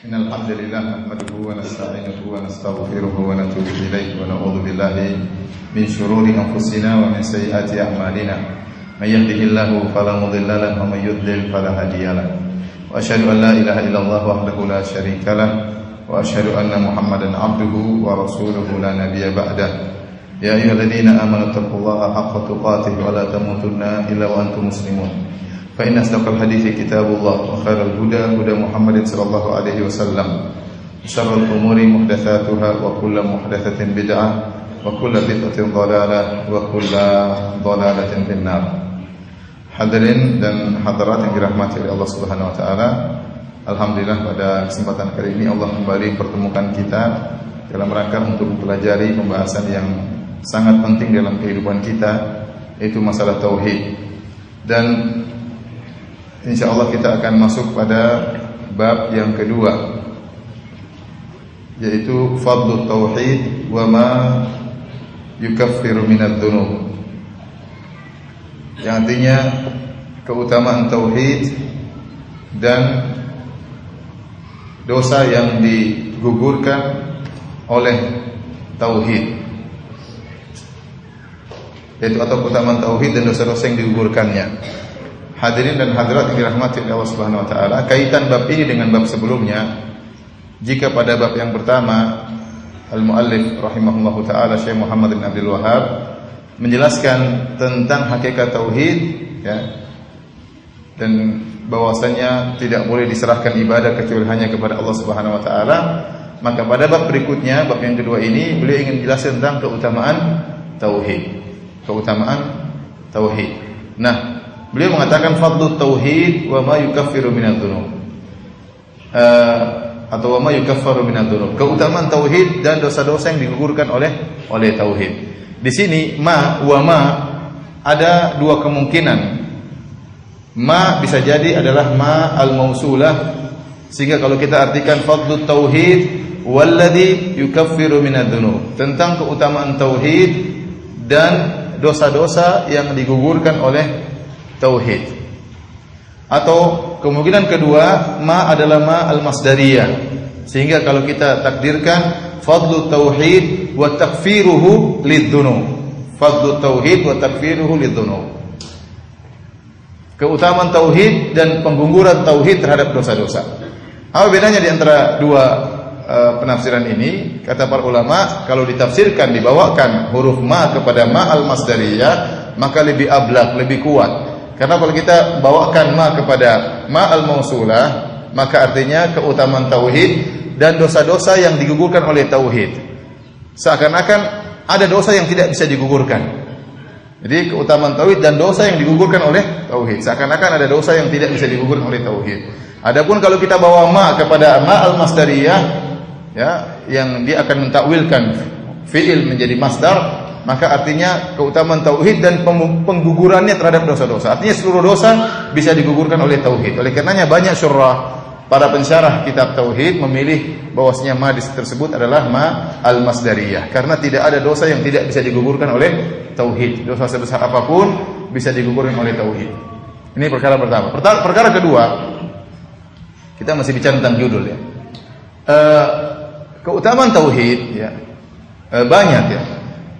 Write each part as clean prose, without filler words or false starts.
Innal hamdalillah nahmaduhu wa nasta'inuhu wa nastaghfiruhu wa natubu ilayhi wa na'udzu billahi min shururi anfusina wa min sayyiati a'malina. May yahdihillahu fala mudilla lahu wa may yudlil fala hadiya lahu. Wa asyhadu an la ilaha illallah wahdahu la syarika lahu wa asyhadu anna Muhammadan 'abduhu wa rasuluhu la nabiyya ba'dah. Ya ayyuhalladzina amanu taqullaha haqqa tuqatih wa la tamutunna illa wa antum muslimun. Fa inna asdaqal hadithi kitabullah wa khairal huda huda Muhammadin sallallahu alaihi wasallam. Syarrul umuri muhdatsatuha wa kullu muhdatsatin bid'ah wa kullu bid'atin dhalalah wa kullu dhalalatin finnar. Hadirin dan hadirat yang dirahmati oleh Allah Subhanahu wa taala, alhamdulillah pada kesempatan kali ini Allah kembali mempertemukan kita dalam rangka untuk mempelajari pembahasan yang sangat penting dalam kehidupan kita, yaitu masalah tauhid. Dan insyaallah kita akan masuk pada bab yang kedua, yaitu fadlu tauhid wa ma yukaffiru minadz dzunub. Yang artinya keutamaan tauhid dan dosa yang digugurkan oleh tauhid, yaitu atau keutamaan tauhid dan dosa-dosa yang digugurkannya. Hadirin dan hadirat yang dirahmati oleh Allah Subhanahu wa taala, kaitan bab ini dengan bab sebelumnya. Jika pada bab yang pertama al-muallif rahimahullahu taala Syekh Muhammad bin Abdul Wahhab menjelaskan tentang hakikat tauhid, ya, dan bahwasanya tidak boleh diserahkan ibadah kecuali hanya kepada Allah Subhanahu wa taala, maka pada bab berikutnya, bab yang kedua ini, beliau ingin menjelaskan tentang keutamaan tauhid. Keutamaan tauhid. Nah, beliau mengatakan fadlu tauhid wa ma yukaffiru minadz dzunub. Atau wa ma yukaffaru minadz dzunub. Keutamaan tauhid dan dosa-dosa yang digugurkan oleh tauhid. Di sini ma wa ma ada dua kemungkinan. Ma bisa jadi adalah ma al-mausulah, sehingga kalau kita artikan fadlu tauhid walladzi yukaffiru minadz dzunub, tentang keutamaan tauhid dan dosa-dosa yang digugurkan oleh tauhid. Atau kemungkinan kedua, ma adalah ma al-masdariyah, sehingga kalau kita takdirkan fadlu tauhid wa takfiruhu lidz-dzunub. Fadlu tauhid wa takfiruhu lidz-dzunub. Keutamaan tauhid dan pengguguran tauhid terhadap dosa-dosa. Apa bedanya di antara dua penafsiran ini? Kata para ulama, kalau ditafsirkan dibawakan huruf ma kepada ma al-masdariyah, maka lebih ablaq, lebih kuat. Karena kalau kita bawakan ma kepada ma al-mausulah, maka artinya keutamaan tauhid dan dosa-dosa yang digugurkan oleh tauhid. Seakan-akan ada dosa yang tidak bisa digugurkan. Jadi keutamaan tauhid dan dosa yang digugurkan oleh tauhid, seakan-akan ada dosa yang tidak bisa digugurkan oleh tauhid. Adapun kalau kita bawa ma kepada ma al-masdariyah, ya, yang dia akan mentakwilkan fi'il menjadi masdar, maka artinya keutamaan tauhid dan penggugurannya terhadap dosa-dosa. Artinya seluruh dosa bisa digugurkan oleh tauhid. Oleh karenanya banyak syurah, para pensyarah kitab tauhid memilih bahwasanya ma tersebut adalah ma al-masdariyah, karena tidak ada dosa yang tidak bisa digugurkan oleh tauhid. Dosa sebesar apapun bisa digugurkan oleh tauhid. Ini perkara pertama. Perkara kedua, kita masih bicara tentang judul, ya. Keutamaan tauhid, ya, banyak, ya.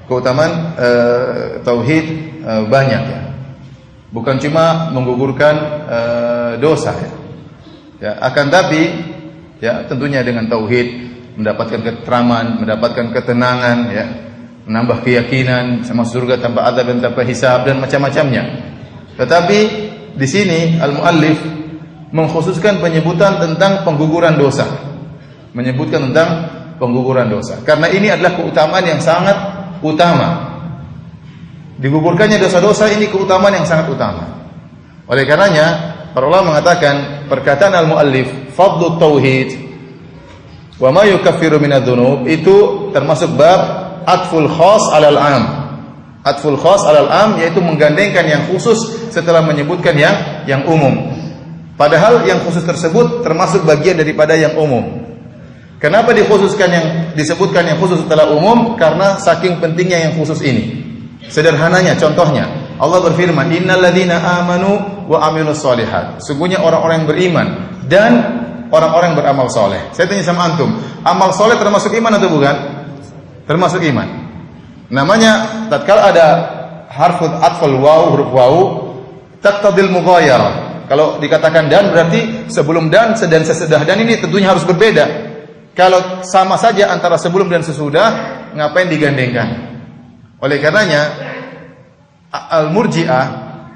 Keutamaan tauhid banyak, ya. Bukan cuma menggugurkan dosa, ya. Ya, akan tapi, ya, tentunya dengan tauhid mendapatkan keteraman, mendapatkan ketenangan, ya, menambah keyakinan sama surga tanpa azab dan tanpa hisab dan macam-macamnya. Tetapi di sini al-muallif mengkhususkan penyebutan tentang pengguguran dosa. Menyebutkan tentang pengguguran dosa. Karena ini adalah keutamaan yang sangat utama. Digugurkannya dosa-dosa ini keutamaan yang sangat utama. Oleh karenanya para ulama mengatakan perkataan al-muallif fadlu tauhid wa ma yukaffiru minadz dzunub itu termasuk bab atful khas 'alal 'am. Atful khas 'alal 'am yaitu menggandengkan yang khusus setelah menyebutkan yang umum. Padahal yang khusus tersebut termasuk bagian daripada yang umum. Kenapa dikhususkan disebutkan yang khusus setelah umum? Karena saking pentingnya yang khusus ini. Sederhananya, contohnya, Allah berfirman, "Innal ladzina amanu wa amilus shalihat." Sungguhnya orang-orang yang beriman dan orang-orang beramal soleh. Saya tanya sama antum, amal soleh termasuk iman atau bukan? Termasuk iman. Namanya tatkala ada harful atfal waw, huruf waw, taqtadil mughayarah. Kalau dikatakan dan berarti sebelum dan sesudah, dan ini tentunya harus berbeda. Kalau sama saja antara sebelum dan sesudah, ngapain digandengkan? Oleh karenanya Al-Murji'ah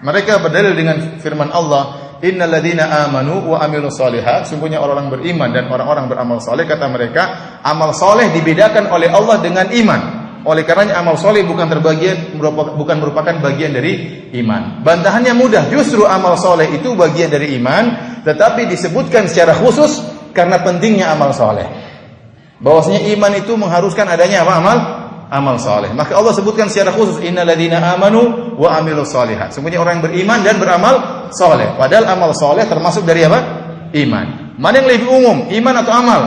mereka berdalil dengan firman Allah, innal ladzina amanu wa amilus solihat, sungguhnya orang-orang beriman dan orang-orang beramal soleh. Kata mereka, amal soleh dibedakan oleh Allah dengan iman. Oleh karenanya amal soleh bukan merupakan bagian dari iman. Bantahannya mudah, justru amal soleh itu bagian dari iman, tetapi disebutkan secara khusus karena pentingnya amal soleh. Bahwasanya iman itu mengharuskan adanya apa? Amal soleh. Maka Allah sebutkan secara khusus, innal ladzina amanu wa amilus solihat. Semuanya orang yang beriman dan beramal soleh. Padahal amal soleh termasuk dari apa? Iman. Mana yang lebih umum? Iman atau amal?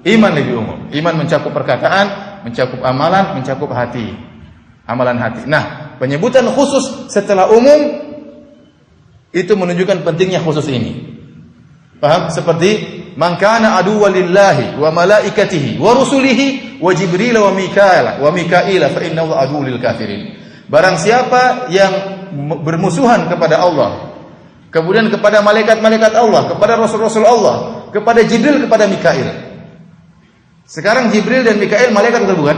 Iman lebih umum. Iman mencakup perkataan, mencakup amalan, mencakup hati. Amalan hati. Nah, penyebutan khusus setelah umum itu menunjukkan pentingnya khusus ini. Paham? Seperti man kana aduwwan lillahi wa malaikatihi wa rusulihi wa jibril wa mikaila fa innahu aduwwul lil kafirin. Barang siapa yang bermusuhan kepada Allah, kemudian kepada malaikat-malaikat Allah, kepada rasul-rasul Allah, kepada Jibril, kepada Mikail. Sekarang Jibril dan Mikail malaikat atau bukan?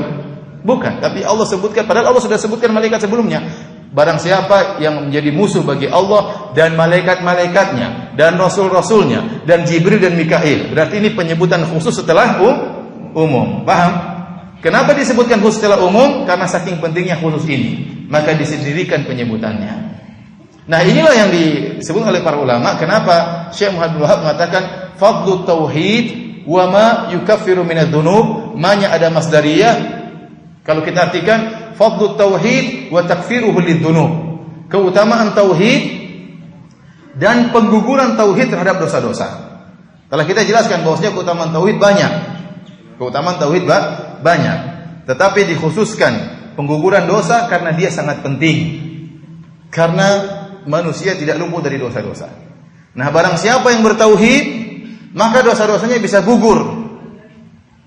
Bukan, tapi Allah sebutkan, padahal Allah sudah sebutkan malaikat sebelumnya. Barang siapa yang menjadi musuh bagi Allah dan malaikat-malaikatnya dan rasul-rasulnya dan Jibril dan Mikail, berarti ini penyebutan khusus setelah umum. Paham? Kenapa disebutkan khusus setelah umum? Karena saking pentingnya khusus ini, maka disendirikan penyebutannya. Nah, inilah yang disebut oleh para ulama. Kenapa Syekh Muhammad bin Wahab mengatakan fadlu tauhid wa ma yukaffiru minadz-dzunub? Ma-nya ada masdariyah. Kalau kita artikan fadlu tauhid wa takfiruhu lidz-dzunub, keutamaan tauhid dan pengguguran tauhid terhadap dosa-dosa. Telah kita jelaskan bahwasanya keutamaan tauhid banyak. Keutamaan tauhid banyak, tetapi dikhususkan pengguguran dosa karena dia sangat penting. Karena manusia tidak luput dari dosa-dosa. Nah, barang siapa yang bertauhid, maka dosa-dosanya bisa gugur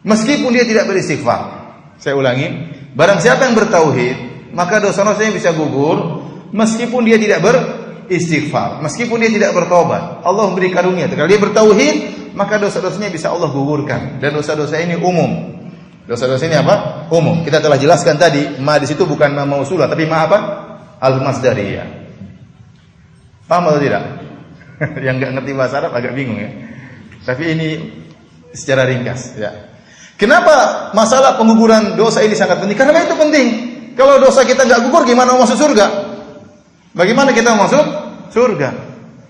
meskipun dia tidak beristighfar. Saya ulangi, barang siapa yang bertauhid, maka dosa-dosanya bisa gugur meskipun dia tidak beristighfar, meskipun dia tidak bertobat. Allah memberi karunia. Kalau dia bertauhid, maka dosa-dosanya bisa Allah gugurkan. Dan dosa-dosa ini umum. Dosa-dosa ini apa? Umum. Kita telah jelaskan tadi, ma di situ bukan ma mausulah, tapi ma apa? Al-masdariyah. Paham atau tidak? Yang enggak ngerti bahasa Arab agak bingung ya. Tapi ini secara ringkas ya. Kenapa masalah pengguguran dosa ini sangat penting? Karena itu penting. Kalau dosa kita enggak gugur, gimana mau masuk surga? Bagaimana kita mau masuk surga?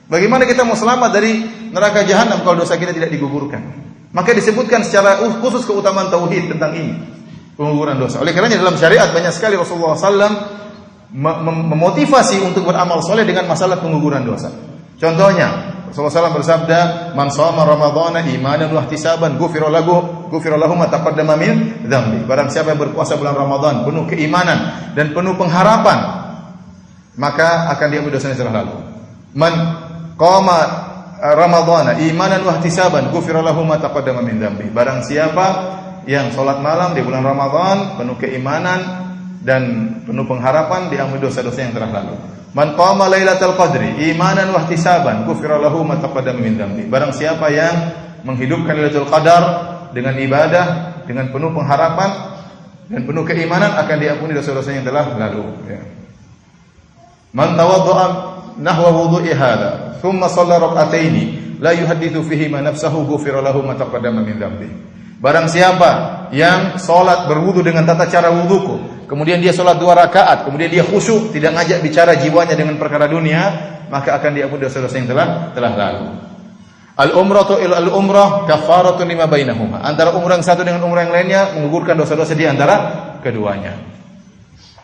Bagaimana kita mau selamat dari neraka jahanam kalau dosa kita tidak digugurkan? Maka disebutkan secara khusus keutamaan tauhid tentang ini, pengguguran dosa. Oleh karenanya dalam syariat banyak sekali Rasulullah SAW memotivasi untuk beramal soleh dengan masalah pengguguran dosa. Contohnya Rasulullah SAW bersabda, man shoma ramadhana imanan wa ihtisaban ghufira lahu ma taqaddama min dzambi. Barang siapa yang berpuasa bulan Ramadan penuh keimanan dan penuh pengharapan, maka akan diampuni dosanya telah lalu. Man qama ramadhana imanan wa ihtisaban ghufira lahu ma taqaddama min dzambi. Barang siapa yang salat malam di bulan Ramadan penuh keimanan dan penuh pengharapan, diampuni dosa-dosa yang telah lalu. Man qama lailatul qadri imanan wa ihtisaban ghufira lahu ma taqaddama min dzambi. Barang siapa yang menghidupkan Lailatul Qadar dengan ibadah, dengan penuh pengharapan dan penuh keimanan, akan diampuni dosa-dosa yang telah lalu ya. Man tawaddaa nahwa wudu'i hadza thumma shalla rak'ataini la yuhadditsu fihi ma nafsuhu ghufira lahu ma taqaddama min dzambi. Barang siapa yang salat berwudu dengan tata cara wuduku, kemudian dia salat 2 rakaat, kemudian dia khusyuk, tidak ngajak bicara jiwanya dengan perkara dunia, maka akan diampuni dosa-dosa yang telah lalu. Al-umratu ila al-umrah kafaratun lima bainahuma. Antara umrah yang satu dengan umrah yang lainnya menggugurkan dosa-dosa di antara keduanya.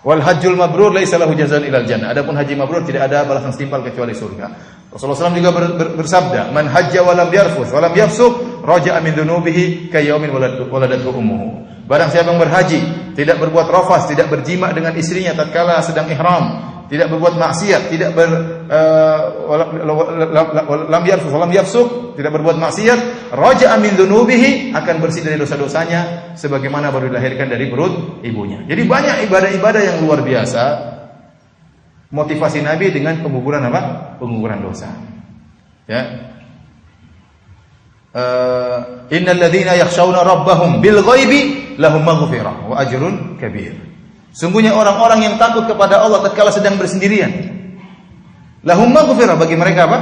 Wal hajjul mabrur laisa lahu jazaa'un ilal jannah. Adapun haji mabrur tidak ada balasan setimpal kecuali surga. Rasulullah SAW juga bersabda, man hajja wa lam yarfuth wa lam yafsuq raja'a min dhunubihi kayaumin waladatu ummuhu. Barang siapa yang berhaji, tidak berbuat rafas, tidak berjima dengan istrinya tatkala sedang ihram, tidak berbuat maksiat, tidak lam yafsuk, tidak berbuat maksiat, raja'a min dzunubihi, akan bersih dari dosa-dosanya sebagaimana baru dilahirkan dari perut ibunya. Jadi banyak ibadah-ibadah yang luar biasa. Motivasi Nabi dengan pengukuran apa? Pengukuran dosa. Ya. Innal ladzina yakhshawna rabbahum bil ghaibi lahum maghfirah wa ajrun kabir. Sungguhnya orang-orang yang takut kepada Allah tatkala sedang bersendirian, lahum maghfirah, bagi mereka apa?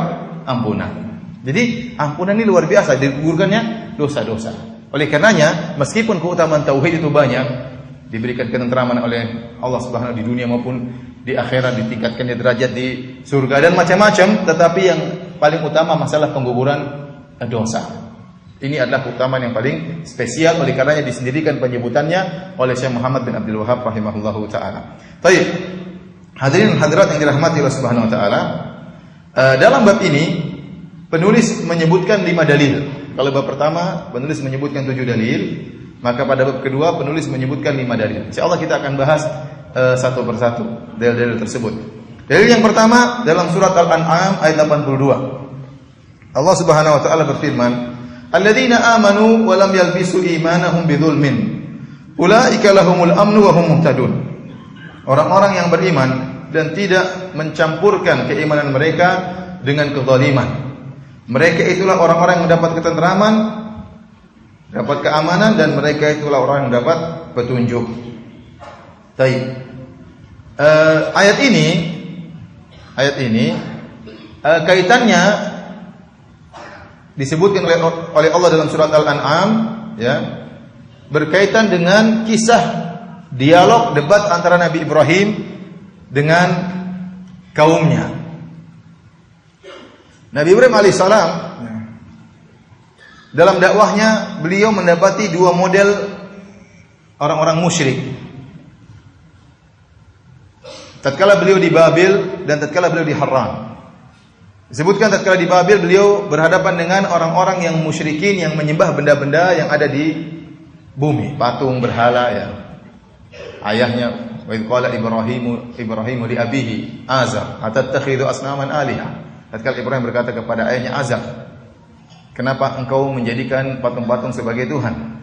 Ampunan. Jadi ampunan ini luar biasa, digugurkannya dosa-dosa. Oleh karenanya, meskipun keutamaan tauhid itu banyak, diberikan ketentraman oleh Allah Subhanahu di dunia maupun di akhirat, ditingkatkannya derajat di surga dan macam-macam, tetapi yang paling utama masalah pengguguran dosa. Ini adalah keutamaan yang paling spesial, oleh karenanya disendirikan penyebutannya oleh Syekh Muhammad bin Abdul Wahhab rahimahullahu taala. Baik. Hadirin hadirat yang dirahmati Allah Subhanahu wa taala, dalam bab ini penulis menyebutkan 5 dalil. Kalau bab pertama penulis menyebutkan 7 dalil, maka pada bab kedua penulis menyebutkan 5 dalil. Insyaallah kita akan bahas satu persatu dalil-dalil tersebut. Dalil yang pertama dalam surat Al-An'am ayat 82. Allah Subhanahu wa taala berfirman, "Alladzina amanu wa lam yalbisu imanahum bidzulmin, ulaika lahumul amnu wa hum muhtadun." Orang-orang yang beriman dan tidak mencampurkan keimanan mereka dengan kezaliman, mereka itulah orang-orang yang mendapat ketentraman, dapat keamanan, dan mereka itulah orang yang dapat petunjuk. Baik. Ayat ini kaitannya disebutkan oleh Allah dalam surat Al-An'am, ya, berkaitan dengan kisah dialog debat antara Nabi Ibrahim dengan kaumnya. Nabi Ibrahim alaihissalam dalam dakwahnya beliau mendapati 2 model orang-orang musyrik. Tatkala beliau di Babil dan tatkala beliau di Harran. Disebutkan tatkala di Babil beliau berhadapan dengan orang-orang yang musyrikin yang menyembah benda-benda yang ada di bumi, patung, berhala, ya. Ayahnya, wa idh qala Ibrahimu li abihi Azar atattakhidhu asnaman aliha. Tatkala Ibrahim berkata kepada ayahnya Azar, "Kenapa engkau menjadikan patung-patung sebagai Tuhan?"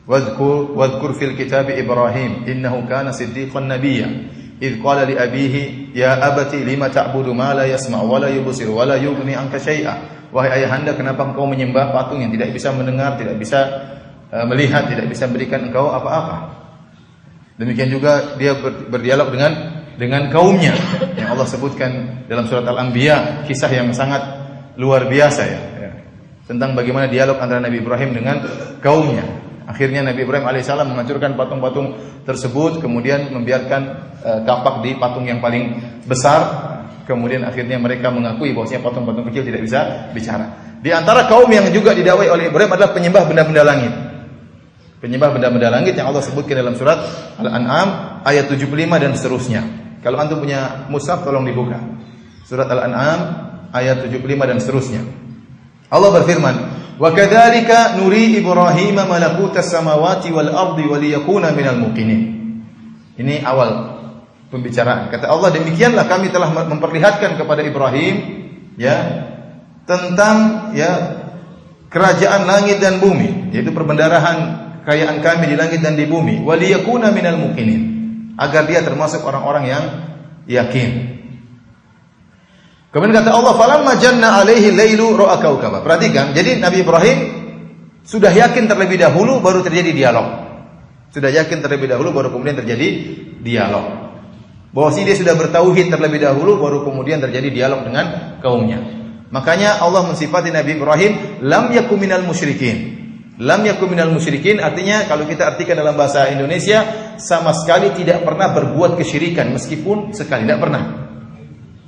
Wadhkur fil kitabi Ibrahim innahu kana siddiqan nabiyya. Idh qala li abihi ya abati lima ta'budu ma la yasma' wa la yubsir wa la yughni anka syai'a. Wahai ayahanda, kenapa engkau menyembah patung yang tidak bisa mendengar, tidak bisa melihat, tidak bisa memberikan engkau apa-apa. Demikian juga dia berdialog dengan kaumnya yang Allah sebutkan dalam surat Al-Anbiya, kisah yang sangat luar biasa, ya. Tentang bagaimana dialog antara Nabi Ibrahim dengan kaumnya. Akhirnya Nabi Ibrahim alaihissalam menghancurkan patung-patung tersebut, kemudian membiarkan tapak di patung yang paling besar. Kemudian akhirnya mereka mengakui bahwasanya patung-patung kecil tidak bisa bicara. Di antara kaum yang juga didakwai oleh Ibrahim adalah penyembah benda-benda langit. Penyembah benda-benda langit yang Allah sebutkan dalam surat Al-An'am ayat 75 dan seterusnya. Kalau antum punya mushaf tolong dibuka. Surat Al-An'am ayat 75 dan seterusnya. Allah berfirman, "Wa kadzalika nuri Ibrahim malakutas samawati wal ardi wa liyakuna minal muqinin." Ini awal pembicaraan. Kata Allah, demikianlah kami telah memperlihatkan kepada Ibrahim, ya, tentang, ya, kerajaan langit dan bumi, yaitu perbendarahan kekayaan kami di langit dan di bumi, wa liyakuna minal muqinin, agar dia termasuk orang-orang yang yakin. Kemudian kata Allah, "Falamma janna alaihi lailu ra'a kaukaba." Perhatikan, jadi Nabi Ibrahim sudah yakin terlebih dahulu baru terjadi dialog. Sudah yakin terlebih dahulu baru kemudian terjadi dialog. Bahwasanya dia sudah bertauhid terlebih dahulu baru kemudian terjadi dialog dengan kaumnya. Makanya Allah mensifati Nabi Ibrahim lam yakum minal musyrikin. Lam yakum minal musyrikin artinya kalau kita artikan dalam bahasa Indonesia, sama sekali tidak pernah berbuat kesyirikan meskipun sekali, tidak pernah.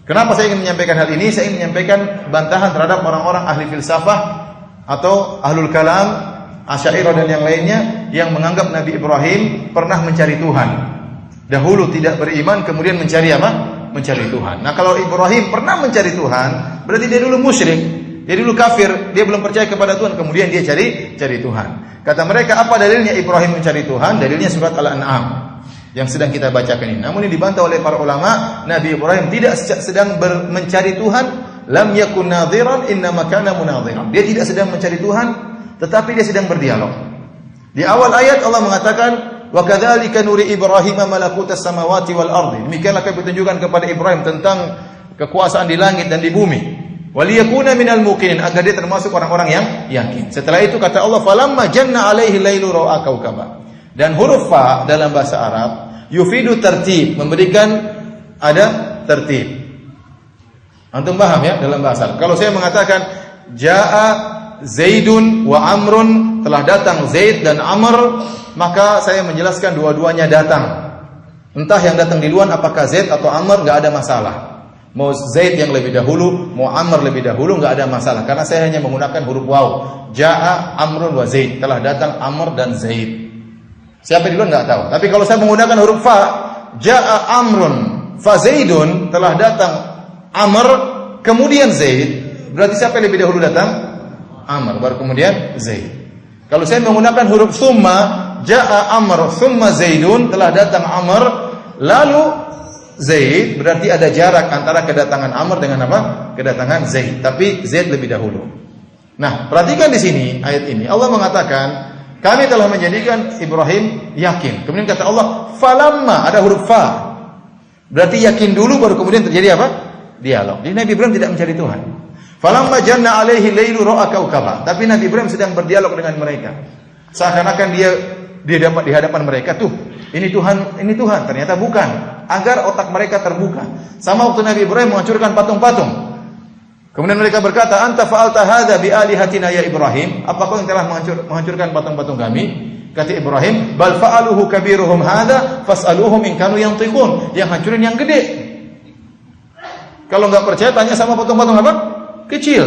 Kenapa saya ingin menyampaikan hal ini? Saya ingin menyampaikan bantahan terhadap orang-orang ahli filsafah atau ahlul kalam, Asy'ariyah dan yang lainnya yang menganggap Nabi Ibrahim pernah mencari Tuhan. Dahulu tidak beriman, kemudian mencari apa? Mencari Tuhan. Nah, kalau Ibrahim pernah mencari Tuhan, berarti dia dulu musyrik, dia dulu kafir, dia belum percaya kepada Tuhan, kemudian dia cari Tuhan. Kata mereka, apa dalilnya Ibrahim mencari Tuhan? Dalilnya surat Al-An'am. yang sedang kita bacakan ini. Namun ini dibantah oleh para ulama, Nabi Ibrahim tidak sedang mencari Tuhan, lam yakun nadhiran innama kana munadhiran. Dia tidak sedang mencari Tuhan, tetapi dia sedang berdialog. Di awal ayat Allah mengatakan, wa kadzalika nuri Ibrahim malakutas samawati wal ardi. Demikianlah kami tunjukkan kepada Ibrahim tentang kekuasaan di langit dan di bumi. Waliyakuna minal muqinin, agar dia termasuk orang-orang yang yakin. Setelah itu kata Allah, falamma janna alaihi lailu ra'a kaukaba. Dan huruf fa dalam bahasa Arab yufidu tertib, memberikan ada tertib. Antum paham ya dalam bahasa Arab? Kalau saya mengatakan jaa Zaidun wa Amrun, telah datang Zaid dan Amr, maka saya menjelaskan dua-duanya datang. Entah yang datang di luar apakah Zaid atau Amr, enggak ada masalah. Mau Zaid yang lebih dahulu, mau Amr lebih dahulu, enggak ada masalah karena saya hanya menggunakan huruf waw. Jaa Amrun wa Zaid, telah datang Amr dan Zaid. Siapa di luar enggak tahu. Tapi kalau saya menggunakan huruf fa, jaa Amrun fa Zaidun, telah datang Amr kemudian Zaid, berarti siapa yang lebih dahulu datang? Amr, baru kemudian Zaid. Kalau saya menggunakan huruf summa, jaa Amr summa Zaidun, telah datang Amr lalu Zaid, berarti ada jarak antara kedatangan Amr dengan apa? Kedatangan Zaid. Tapi Zaid lebih dahulu. Nah, perhatikan di sini ayat ini. Allah mengatakan, kami telah menjadikan Ibrahim yakin. Kemudian kata Allah, falamma, ada huruf fa. Berarti yakin dulu baru kemudian terjadi apa? Dialog. Jadi Nabi Ibrahim tidak mencari Tuhan. Falamma janna alaihi lailu ra'a kaukaba. Tapi Nabi Ibrahim sedang berdialog dengan mereka. Seakan-akan dia dapat di hadapan mereka, tuh, ini Tuhan, ternyata bukan. Agar otak mereka terbuka. Sama waktu Nabi Ibrahim menghancurkan patung-patung. Kemudian mereka berkata, anta fa'alta hadza bi alihatina ya Ibrahim? Apa kau yang telah menghancurkan patung-patung kami? Kata Ibrahim, bal fa'aluhu kabiruhum hadza fas'aluhum in kanu yantiqun. Yang hancurin yang gede. Kalau enggak percaya tanya sama patung-patung apa? Kecil.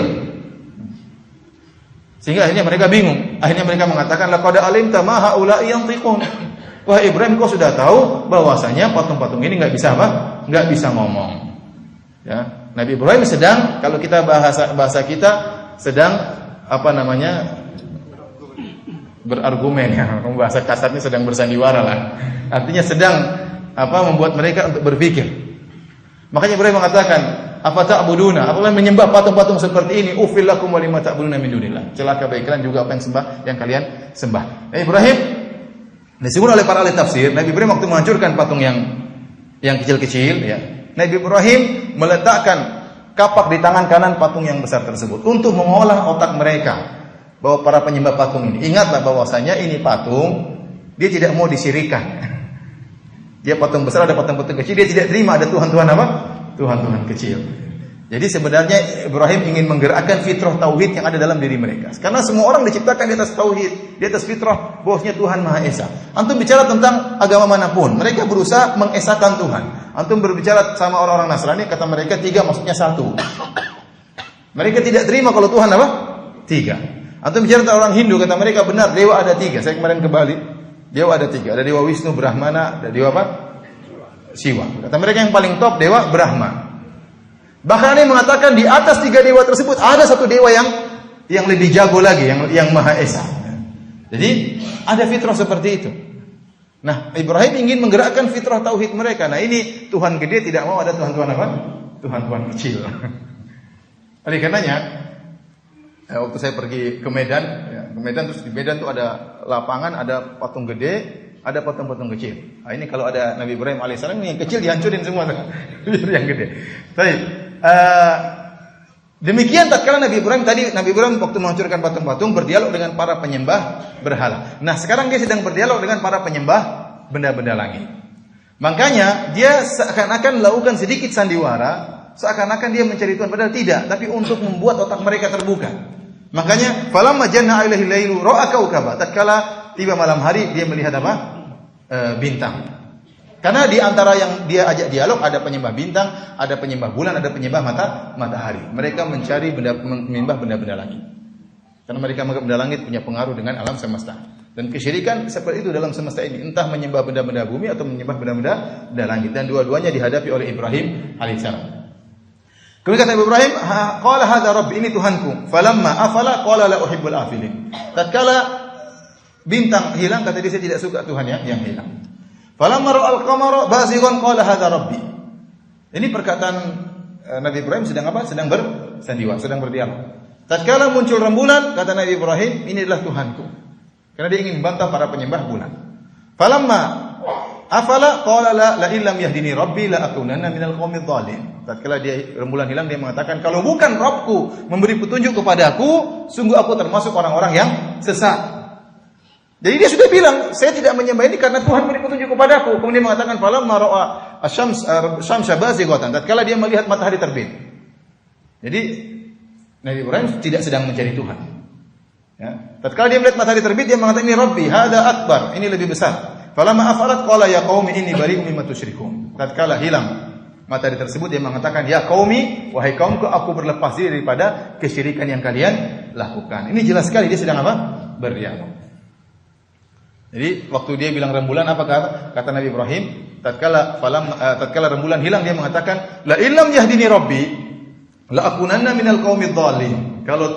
Sehingga akhirnya mereka bingung. Akhirnya mereka mengatakan, laqad alimta ma haula'i yantiqun. Wah Ibrahim, kau sudah tahu bahwasanya patung-patung ini enggak bisa apa? Enggak bisa ngomong. Ya. Nabi Ibrahim sedang, kalau kita bahasa kita sedang berargumen ya. Bahasa kasarnya sedang bersandiwara lah. Artinya sedang membuat mereka untuk berpikir. Makanya Ibrahim mengatakan, apa ta'buduna? Apakah menyembah patung-patung seperti ini? Ufil lakum wa lima ta'buduna min dunillah. Celaka bagi kalian juga apa yang kalian sembah. Ibrahim disebut oleh para ahli tafsir, Nabi Ibrahim waktu menghancurkan patung yang kecil-kecil ya. Nabi Ibrahim meletakkan kapak di tangan kanan patung yang besar tersebut untuk mengolah otak mereka bahwa para penyembah patung ini. Ingatlah bahwasanya ini patung, dia tidak mau disirikan. Dia patung besar, ada patung-patung kecil, dia tidak terima ada Tuhan-Tuhan apa? Tuhan-Tuhan kecil. Jadi sebenarnya Ibrahim ingin menggerakkan fitrah tauhid yang ada dalam diri mereka. Karena semua orang diciptakan di atas tauhid, di atas fitrah bahwasanya Tuhan Maha Esa. Antum bicara tentang agama manapun, mereka berusaha mengesakan Tuhan. Antum berbicara sama orang-orang Nasrani, kata mereka 3 maksudnya 1. Mereka tidak terima kalau Tuhan apa? 3. Antum bicara tentang orang Hindu, kata mereka benar dewa ada 3. Saya kemarin ke Bali, dewa ada 3. Ada dewa Wisnu, Brahmana, ada dewa apa? Siwa. Kata mereka yang paling top dewa Brahma. Bahkan ini mengatakan di atas 3 dewa tersebut ada 1 dewa yang lebih jago lagi, yang Maha Esa. Jadi ada fitrah seperti itu. Nah, Ibrahim ingin menggerakkan fitrah tauhid mereka. Nah, ini Tuhan gede tidak mau ada Tuhan-Tuhan apa? Tuhan-Tuhan kecil. Oleh karenanya, waktu saya pergi ke Medan, terus di Medan tuh ada lapangan, ada patung gede, ada patung-patung kecil. Nah, ini kalau ada Nabi Ibrahim alaihissalam, yang kecil dihancurin semua, biar yang gede. Baik. Demikian tatkala Nabi Ibrahim waktu menghancurkan patung-patung berdialog dengan para penyembah berhala. Nah, sekarang dia sedang berdialog dengan para penyembah benda-benda langit. Makanya dia seakan-akan melakukan sedikit sandiwara, seakan-akan dia mencari Tuhan, padahal tidak, tapi untuk membuat otak mereka terbuka. Makanya falamma janna alaihi lailu ra'a kaukaba. Tatkala tiba malam hari dia melihat apa? Bintang. Karena di antara yang dia ajak dialog ada penyembah bintang, ada penyembah bulan, ada penyembah matahari. Mereka menyembah benda-benda langit. Karena mereka menganggap benda langit punya pengaruh dengan alam semesta. Dan kesyirikan seperti itu dalam semesta ini, entah menyembah benda-benda bumi atau menyembah benda-benda langit. Dan dua-duanya dihadapi oleh Ibrahim alaihissalam. Kemudian kata Ibrahim, qala hadza rabbi, ini Tuhanku. Falamma afala qala la uhibbul afilin. Tatkala bintang hilang, kata dia, saya tidak suka Tuhan yang hilang. Falamma ra'al qamara bazighan qala hadza rabbi. Ini perkataan Nabi Ibrahim sedang apa? Sedang bersandiwara, sedang berdialog. Tatkala muncul rembulan, kata Nabi Ibrahim, ini adalah Tuhanku. Karena dia ingin membantah para penyembah bulan. Falamma afala qala la illam yahdini rabbi la akunanna minal qaumidh dhalin. Tatkala rembulan hilang, dia mengatakan, kalau bukan Rabbku memberi petunjuk kepadaku, sungguh aku termasuk orang-orang yang sesat. Jadi dia sudah bilang, saya tidak menyembah ini karena Tuhan beri petunjuk kepadaku. Kemudian mengatakan, falamma ra'a asy-syamsa bazighatan. Tatkala dia melihat matahari terbit. Jadi Nabi Ibrahim tidak sedang mencari Tuhan. Ya. Tatkala dia melihat matahari terbit, dia mengatakan, ini Rabbi, hadza akbar, ini lebih besar. Falamma afalat qala ya qaumi inni bari'un mimma tusyrikun. Tatkala hilang matahari tersebut, dia mengatakan, ya qaumi, wahai kaumku, aku berlepas diri daripada kesyirikan yang kalian lakukan. Ini jelas sekali dia sedang apa? Berdialog. Jadi waktu dia bilang rembulan, apa kata Nabi Ibrahim? Tatkala rembulan hilang, dia mengatakan, la illam yahdini rabbi la akunanna minal qaumidh dhalin. Kalau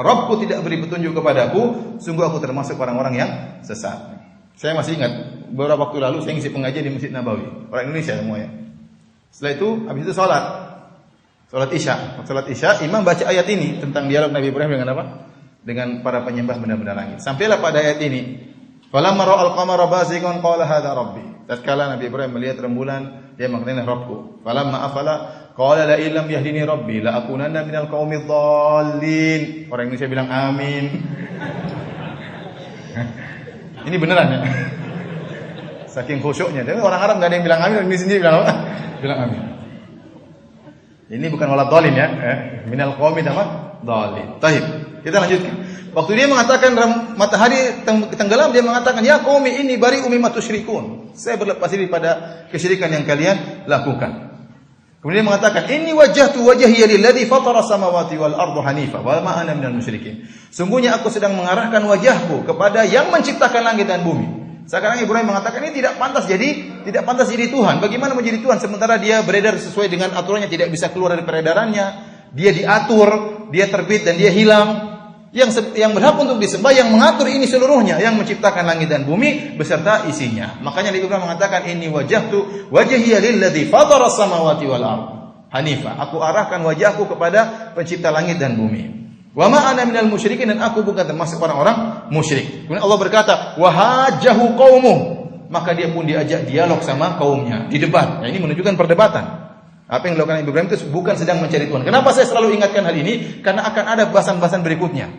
Rabbku tidak beri petunjuk kepadaku, sungguh aku termasuk orang-orang yang sesat. Saya masih ingat beberapa waktu lalu saya ngisi pengajian di Masjid Nabawi, orang Indonesia semuanya. Setelah itu habis itu salat Isya, imam baca ayat ini tentang dialog Nabi Ibrahim dengan apa? Dengan para penyembah benda-benda langit. Sampailah pada ayat ini. Falamma ra'al qamara bazighan qala hadza rabbi. Tatkala Nabi Ibrahim melihat rembulan, dia mengatakan Rabbku. Falamma afala qala la illam yahdini rabbi la akunanna minal qaumidh dhalin. Orang Indonesia bilang amin. Ini beneran ya. Saking khusyuknya. Jadi orang Arab enggak ada yang bilang amin, ini sendiri bilang apa? Bilang amin. Ini bukan walad dhalin ya. Minal qaumidh apa? Dhalin. Baik, kita lanjutkan. Waktu dia mengatakan matahari tenggelam, dia mengatakan, ya qaumi inni bari'un mimma tusyrikun. Saya berlepas diri pada kesyirikan yang kalian lakukan. Kemudian dia mengatakan, inni wajjahtu wajhiya lilladzi fatara samawati wal arda hanifa wa ma ana minal musyrikin. Sungguhnya aku sedang mengarahkan wajahku kepada yang menciptakan langit dan bumi. Sekarang Ibrahim mengatakan, ini tidak pantas jadi Tuhan. Bagaimana menjadi Tuhan sementara dia beredar sesuai dengan aturannya, tidak bisa keluar dari peredarannya. Dia diatur, dia terbit dan dia hilang. Yang berhak untuk disembah, yang mengatur ini seluruhnya, yang menciptakan langit dan bumi beserta isinya. Makanya Nabi Ibrahim mengatakan, inni wajjahtu wajhiya lilladzi fatara samawati wal ardh hanifa. Aku arahkan wajahku kepada pencipta langit dan bumi. Wa ma ana minal musyrikin, dan aku bukan termasuk orang-orang musyrik. Kemudian Allah berkata, wa hajjahu qaumuh, maka dia pun diajak dialog sama kaumnya, di debat. Nah, ini menunjukkan perdebatan. Apa yang dilakukan Nabi Ibrahim itu bukan sedang mencari Tuhan. Kenapa saya selalu ingatkan hal ini? Karena akan ada bahasan-bahasan berikutnya.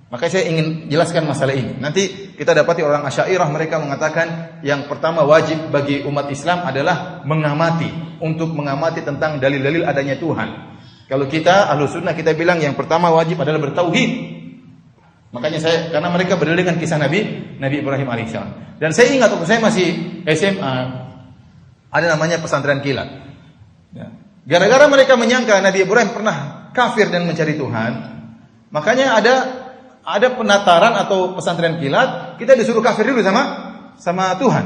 Makanya saya ingin jelaskan masalah ini. Nanti kita dapati orang Asy'ariyah, mereka mengatakan yang pertama wajib bagi umat Islam adalah mengamati, untuk mengamati tentang dalil-dalil adanya Tuhan. Kalau kita Ahlus Sunnah, kita bilang yang pertama wajib adalah bertauhid. Makanya karena mereka berdalil dengan kisah Nabi Ibrahim alaihissalam. Dan saya ingat waktu saya masih SMA, ada namanya pesantren kilat. Ya. Gara-gara mereka menyangka Nabi Ibrahim pernah kafir dan mencari Tuhan, makanya ada penataran atau pesantren kilat, kita disuruh kafir dulu sama Tuhan.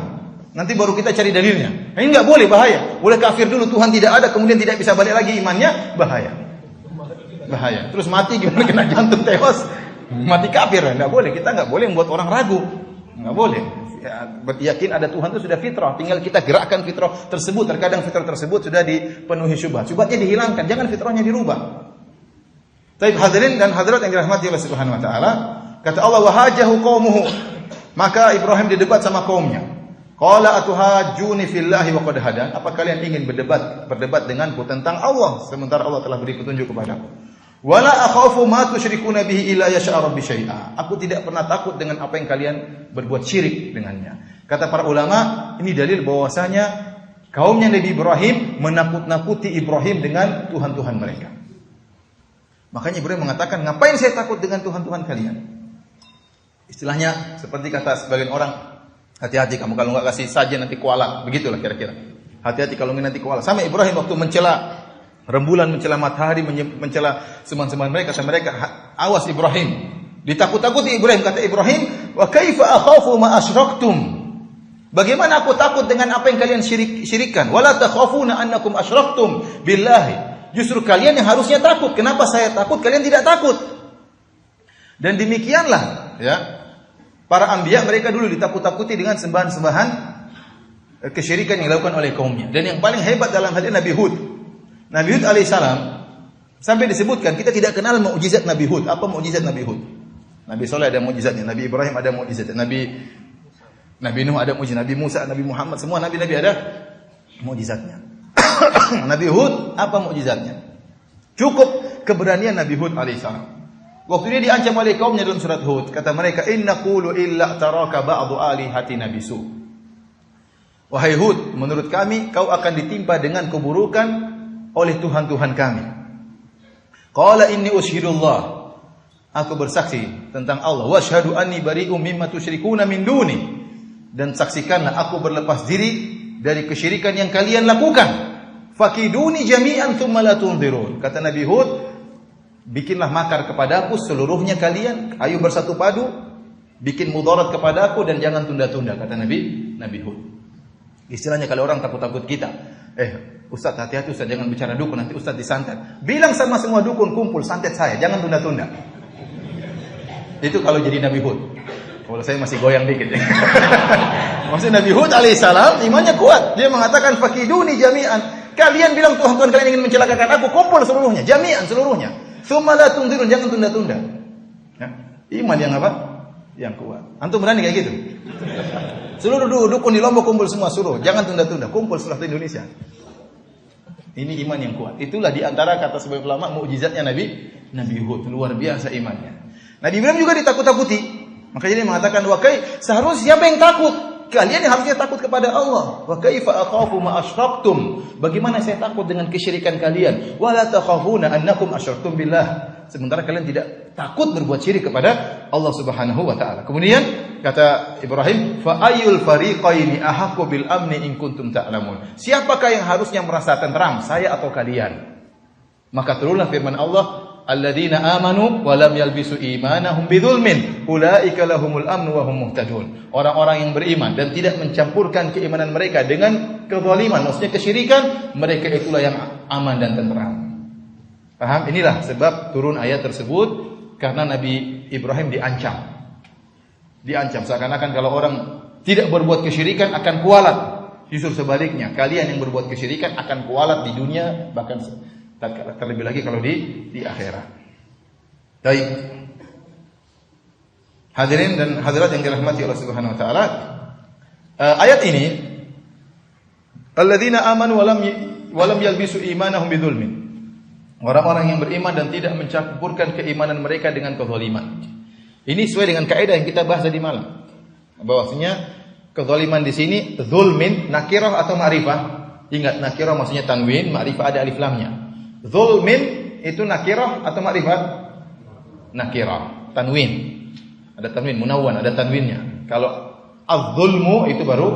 Nanti baru kita cari dalilnya. Nah, ini enggak boleh, bahaya. Boleh kafir dulu, Tuhan tidak ada, kemudian tidak bisa balik lagi imannya, bahaya. Terus mati gimana, kena jantung tewas, mati kafir. Enggak boleh, kita enggak boleh membuat orang ragu. Enggak boleh. Ya, yakin ada Tuhan itu sudah fitrah, tinggal kita gerakkan fitrah tersebut. Terkadang fitrah tersebut sudah dipenuhi syubhat, syubhatnya dihilangkan, jangan fitrahnya dirubah. Tapi hadirin dan hadirat yang dirahmati Allah Subhanahu wa taala, kata Allah, wahajahu qaumuhu, maka Ibrahim didebat sama kaumnya. Qala atuhajjuni fillahi wa qad hadan, apa kalian ingin berdebat denganku tentang Allah sementara Allah telah beri petunjuk kepadaku? Wala akhafu ma tusyrikuna bihi illa yasha rabbi syai'a. Aku tidak pernah takut dengan apa yang kalian berbuat syirik dengannya. Kata para ulama, ini dalil bahwasanya kaumnya Nabi Ibrahim menakut-nakuti Ibrahim dengan tuhan-tuhan mereka. Makanya Ibrahim mengatakan, ngapain saya takut dengan tuhan-tuhan kalian? Istilahnya seperti kata sebagian orang, hati-hati kamu kalau enggak kasih saja nanti kuala, begitulah kira-kira. Hati-hati kalau nanti kuala. Sama Ibrahim waktu mencela rembulan, mencela matahari, mencela seman-seman mereka, kata mereka, awas Ibrahim. Ditakut-takuti Ibrahim, kata Ibrahim, wa kaifa akhafu ma asyraktum. Bagaimana aku takut dengan apa yang kalian syirikan? Wala takhafuna annakum asyraktum billahi. Justru kalian yang harusnya takut. Kenapa saya takut? Kalian tidak takut. Dan demikianlah ya, para anbiya mereka dulu ditakut-takuti dengan sembahan-sembahan kesyirikan yang dilakukan oleh kaumnya. Dan yang paling hebat dalam hal ini Nabi Hud. Nabi Hud alaihissalam sampai disebutkan kita tidak kenal mukjizat Nabi Hud. Apa mukjizat Nabi Hud? Nabi Saleh ada mukjizatnya, Nabi Ibrahim ada mukjizatnya, Nabi Nuh ada mukjizat, Nabi Musa, Nabi Muhammad, semua nabi-nabi ada mukjizatnya. Nabi Hud apa mukjizatnya? Cukup keberanian Nabi Hud alaihissalam. Waktu dia diancam oleh kaumnya dalam surat Hud, kata mereka, "Inna qulu illa taraka ba'du alihatina bisu." Wahai Hud, menurut kami kau akan ditimpa dengan keburukan oleh Tuhan-Tuhan kami. Qala inni usyhidullah. Aku bersaksi tentang Allah. Wa asyhadu anni bari'um mimma tusyrikuna min duni. Dan saksikanlah aku berlepas diri dari kesyirikan yang kalian lakukan. Fakiduni jami'an thumma la tunzirun. Kata Nabi Hud, bikinlah makar kepadaku seluruhnya kalian, ayo bersatu padu, bikin mudarat kepadaku dan jangan tunda-tunda, kata Nabi Hud. Istilahnya kalau orang takut-takut kita, Ustaz hati-hati Ustaz, jangan bicara dukun, nanti Ustaz disantet. Bilang sama semua dukun, kumpul santet saya, jangan tunda-tunda. Itu kalau jadi Nabi Hud. Kalau saya masih goyang dikit ya. Maksudnya Nabi Hud alaihissalam imannya kuat. Dia mengatakan fakiduni jami'an. Kalian bilang Tuhan kalian ingin mencelakakan aku, kumpul seluruhnya, jami'an seluruhnya. Tsumma la tunzirun, jangan tunda-tunda. Ya. Iman yang apa? Yang kuat. Antum berani kayak gitu? Seluruh dukun di Lombok kumpul semua, suruh jangan tunda-tunda, kumpul seluruh Indonesia. Ini iman yang kuat. Itulah diantara kata sebagian ulama mukjizatnya Nabi Hud, luar biasa imannya. Nabi Ibrahim juga ditakut-takuti. Makanya dia mengatakan, "Wa seharusnya siapa yang takut? Kalian yang harusnya takut kepada Allah. Wa kaifa akhafu ma asyraktum? Bagaimana saya takut dengan kesyirikan kalian? Wa la takhafuna annakum asyraktum billah." Sementara kalian tidak takut berbuat syirik kepada Allah Subhanahu wa taala. Kemudian kata Ibrahim, "Fa ayyul fariqaini ahaqqu bil amni in kuntum ta'lamun." Siapakah yang harusnya merasa tentram, saya atau kalian? Maka turunlah firman Allah, "Alladzina amanu wa lam yalbisu imanahum bidzulmin, ulaika lahumul amnu wa hum muhtadun." Orang-orang yang beriman dan tidak mencampurkan keimanan mereka dengan kezaliman, maksudnya kesyirikan, mereka itulah yang aman dan tenteram. Paham? Inilah sebab turun ayat tersebut, karena Nabi Ibrahim diancam. Diancam seakan-akan kalau orang tidak berbuat kesyirikan akan kualat. Justru sebaliknya, kalian yang berbuat kesyirikan akan kualat di dunia, bahkan terlebih lagi kalau di akhirat. Baik. Hadirin dan hadirat yang dirahmati Allah Subhanahu wa taala, ayat ini alladzina amanu wa lam yalbisu imanahum bidzulmin. Orang-orang yang beriman dan tidak mencampurkan keimanan mereka dengan kezaliman. Ini sesuai dengan kaidah yang kita bahas tadi malam. Bahwasanya kezaliman di sini zulmin nakirah atau ma'rifah. Ingat, nakirah maksudnya tanwin, ma'rifah ada alif lamnya. Zulmin itu nakirah atau ma'rifat? Nakirah, tanwin. Ada tanwin, munawwan, ada tanwinnya. Kalau az-zulmu itu baru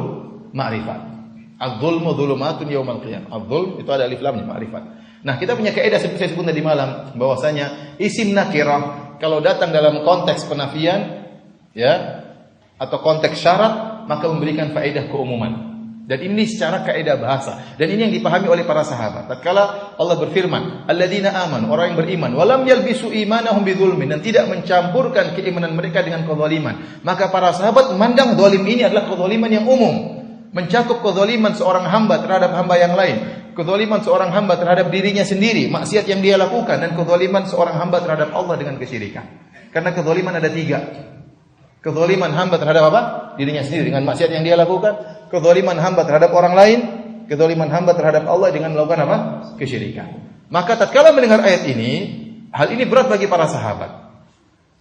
ma'rifat. Az-zulmu dzulumatun yaumal qiyamah. Az-zulm itu ada alif lamnya, ma'rifat. Nah, kita punya kaidah seperti saya sebut tadi malam, bahwasanya isim nakirah kalau datang dalam konteks penafian, ya, atau konteks syarat, maka memberikan faedah keumuman. Dan ini secara kaidah bahasa. Dan ini yang dipahami oleh para sahabat. Tatkala Allah berfirman, "Alladzina amanu", orang yang beriman, "walam yalbisu imanahum bidzulmin", dan tidak mencampurkan keimanan mereka dengan kezaliman. Maka para sahabat memandang zalim ini adalah kezaliman yang umum, mencakup kezaliman seorang hamba terhadap hamba yang lain, kezaliman seorang hamba terhadap dirinya sendiri, maksiat yang dia lakukan, dan kezaliman seorang hamba terhadap Allah dengan kesyirikan. Karena kezaliman ada 3. Kezaliman hamba terhadap apa? Dirinya sendiri dengan maksiat yang dia lakukan. Kezaliman hamba terhadap orang lain. Kezaliman hamba terhadap Allah dengan melakukan apa? Kesyirikan. Maka tatkala mendengar ayat ini, hal ini berat bagi para sahabat.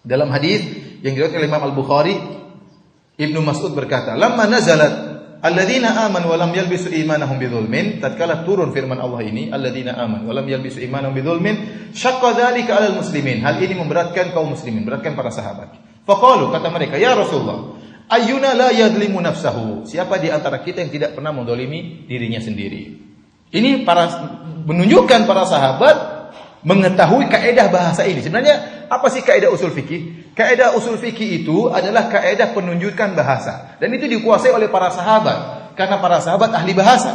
Dalam hadis yang diriwayatkan oleh Imam Al-Bukhari, Ibnu Mas'ud berkata, "Lamma nazalat alladzina amanu wa lam yalbisu imanahum bidzulmin", tatkala turun firman Allah ini, alladzina amanu wa lam yalbisu imanahum bidzulmin, syaqqa dzalika 'alal muslimin. Hal ini memberatkan kaum muslimin, beratkan para sahabat. Faqalu, kata mereka, "Ya Rasulullah, ayyuna la yadlimu nafsahu?" Siapa di antara kita yang tidak pernah mendolimi dirinya sendiri? Ini menunjukkan para sahabat mengetahui kaidah bahasa ini. Sebenarnya apa sih kaidah usul fikih? Kaidah usul fikih itu adalah kaidah penunjukan bahasa. Dan itu dikuasai oleh para sahabat. Karena para sahabat ahli bahasa.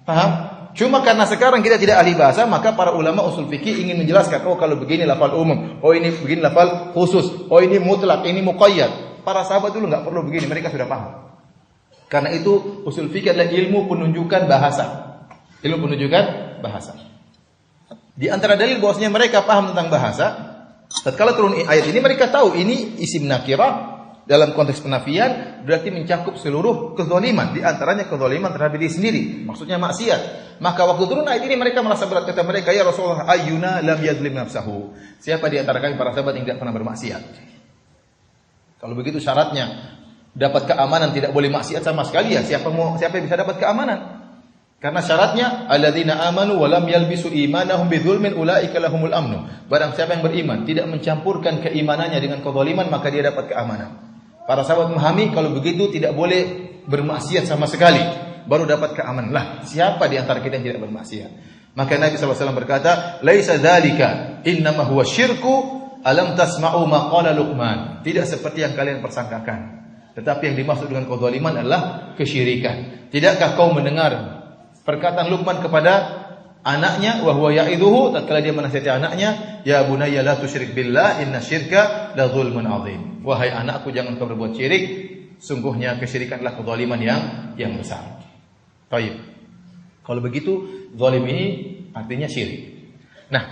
Paham? Cuma karena sekarang kita tidak ahli bahasa, maka para ulama usul fikih ingin menjelaskan, oh kalau begini lafal umum, oh ini begini lafal khusus, oh ini mutlak, ini muqayyad. Para sahabat dulu enggak perlu begini, mereka sudah paham. Karena itu usul fikih adalah ilmu penunjukan bahasa. Ilmu penunjukan bahasa. Di antara dalil bahwasanya mereka paham tentang bahasa, tatkala turun ayat ini mereka tahu ini isim nakirah dalam konteks penafian berarti mencakup seluruh kezaliman, di antaranya kezaliman terhadap diri sendiri, maksudnya maksiat. Maka waktu turun ayat ini mereka merasa berat, kata mereka, ya Rasulullah, ayyuna lam yadzlim nafsahu. Siapa di antara kami para sahabat yang tidak pernah bermaksiat? Kalau begitu syaratnya dapat keamanan, tidak boleh maksiat sama sekali, ya siapa yang bisa dapat keamanan? Karena syaratnya alladzina amanu wa lam yalbisu imanahum bidzulmin ulaika lahumul amnu. Barang siapa yang beriman tidak mencampurkan keimanannya dengan kezaliman, maka dia dapat keamanan. Para sahabat memahami kalau begitu tidak boleh bermaksiat sama sekali, baru dapat keamanan. Lah, siapa di antara kita yang tidak bermaksiat? Maka Nabi SAW berkata, "Laisa dzalika, innama huwa syirku, alam tasma'u ma qala Luqman." Tidak seperti yang kalian persangkakan. Tetapi yang dimaksud dengan kezaliman adalah kesyirikan. Tidakkah kau mendengar perkataan Luqman kepada anaknya, wa huwa ya'idhuhu, tatkala dia menasihati anaknya, ya bunayya la tusyrik billah inna syirka la dzulmun adzim. Wahai anakku, jangan kau berbuat syirik, sungguhnya kesyirikan adalah kezaliman yang besar. Baik. Kalau begitu, zalim ini artinya syirik. Nah,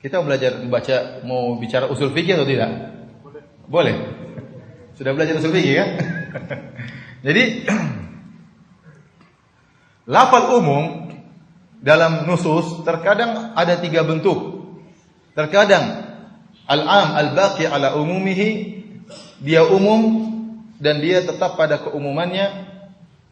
kita belajar membaca, mau bicara usul fikih atau tidak? Boleh. Sudah belajar usul fikih kan? Jadi lafal umum dalam nusus terkadang ada 3 bentuk. Terkadang al-am al-baqi ala umumihi, dia umum dan dia tetap pada keumumannya.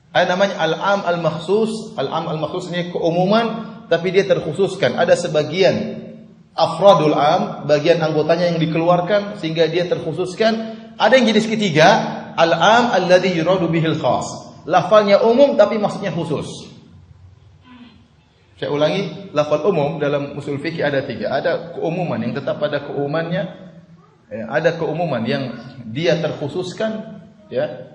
Ada namanya al-am al-makhsus. Al-am al-makhsus ini keumuman tapi dia terkhususkan. Ada sebagian afradul am, bagian anggotanya yang dikeluarkan sehingga dia terkhususkan. Ada yang jenis ketiga, al-am alladhi yuradu bihil khas. Lafalnya umum tapi maksudnya khusus. Saya ulangi, lafal umum dalam usul fikih ada 3. Ada keumuman yang tetap pada keumumannya, ya, ada keumuman yang dia terkhususkan, ya.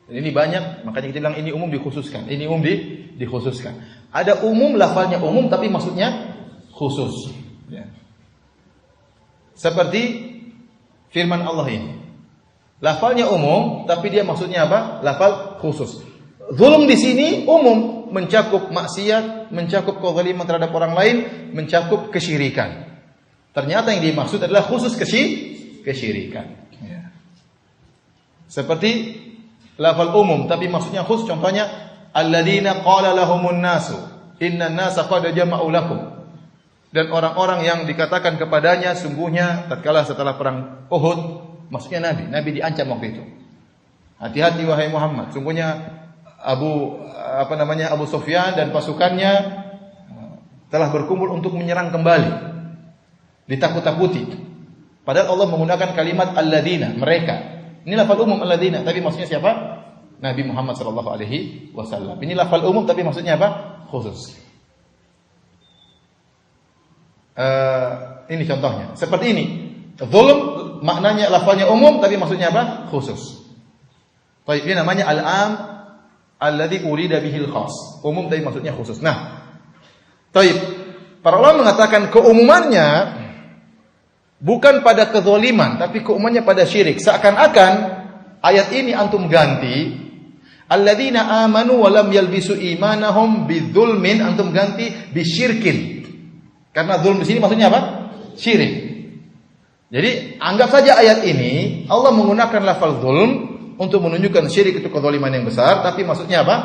Dan ini banyak, makanya kita bilang ini umum dikhususkan, ini umum dikhususkan. Ada umum, lafalnya umum tapi maksudnya khusus, ya. Seperti firman Allah ini. Lafalnya umum tapi dia maksudnya apa? Lafal khusus. Zulm di sini umum, mencakup maksiat, mencakup kezaliman terhadap orang lain, mencakup kesyirikan. Ternyata yang dimaksud adalah khusus kesyirikan. Ya. Seperti lafal umum tapi maksudnya khusus, contohnya alladzina qala lahumun nasu innan nasa qad jama'u lakum. Dan orang-orang yang dikatakan kepadanya, sungguhnya tatkala setelah perang Uhud, maksudnya Nabi diancam waktu itu. Hati-hati wahai Muhammad, sungguhnya Abu Sufyan dan pasukannya telah berkumpul untuk menyerang kembali. Ditakut-takuti. Padahal Allah menggunakan kalimat alladzina, mereka. Ini lafal umum alladzina, tapi maksudnya siapa? Nabi Muhammad sallallahu alaihi wasallam. Ini lafal umum tapi maksudnya apa? Khusus. Ini contohnya. Seperti ini. Zulm maknanya lafalnya umum tapi maksudnya apa? Khusus. Baik, ini namanya al-am alladzi urida bihil khas. Umum tapi maksudnya khusus. Nah, baik. Para ulama mengatakan keumumannya bukan pada kezaliman, tapi keumumannya pada syirik. Seakan-akan ayat ini antum ganti alladzina amanu wa lam yalbisu imanahum bidzulmin, antum ganti bisyirkin. Karena zulm di sini maksudnya apa? Syirik. Jadi anggap saja ayat ini Allah menggunakan lafal zulm untuk menunjukkan syirik itu kezaliman yang besar, tapi maksudnya apa?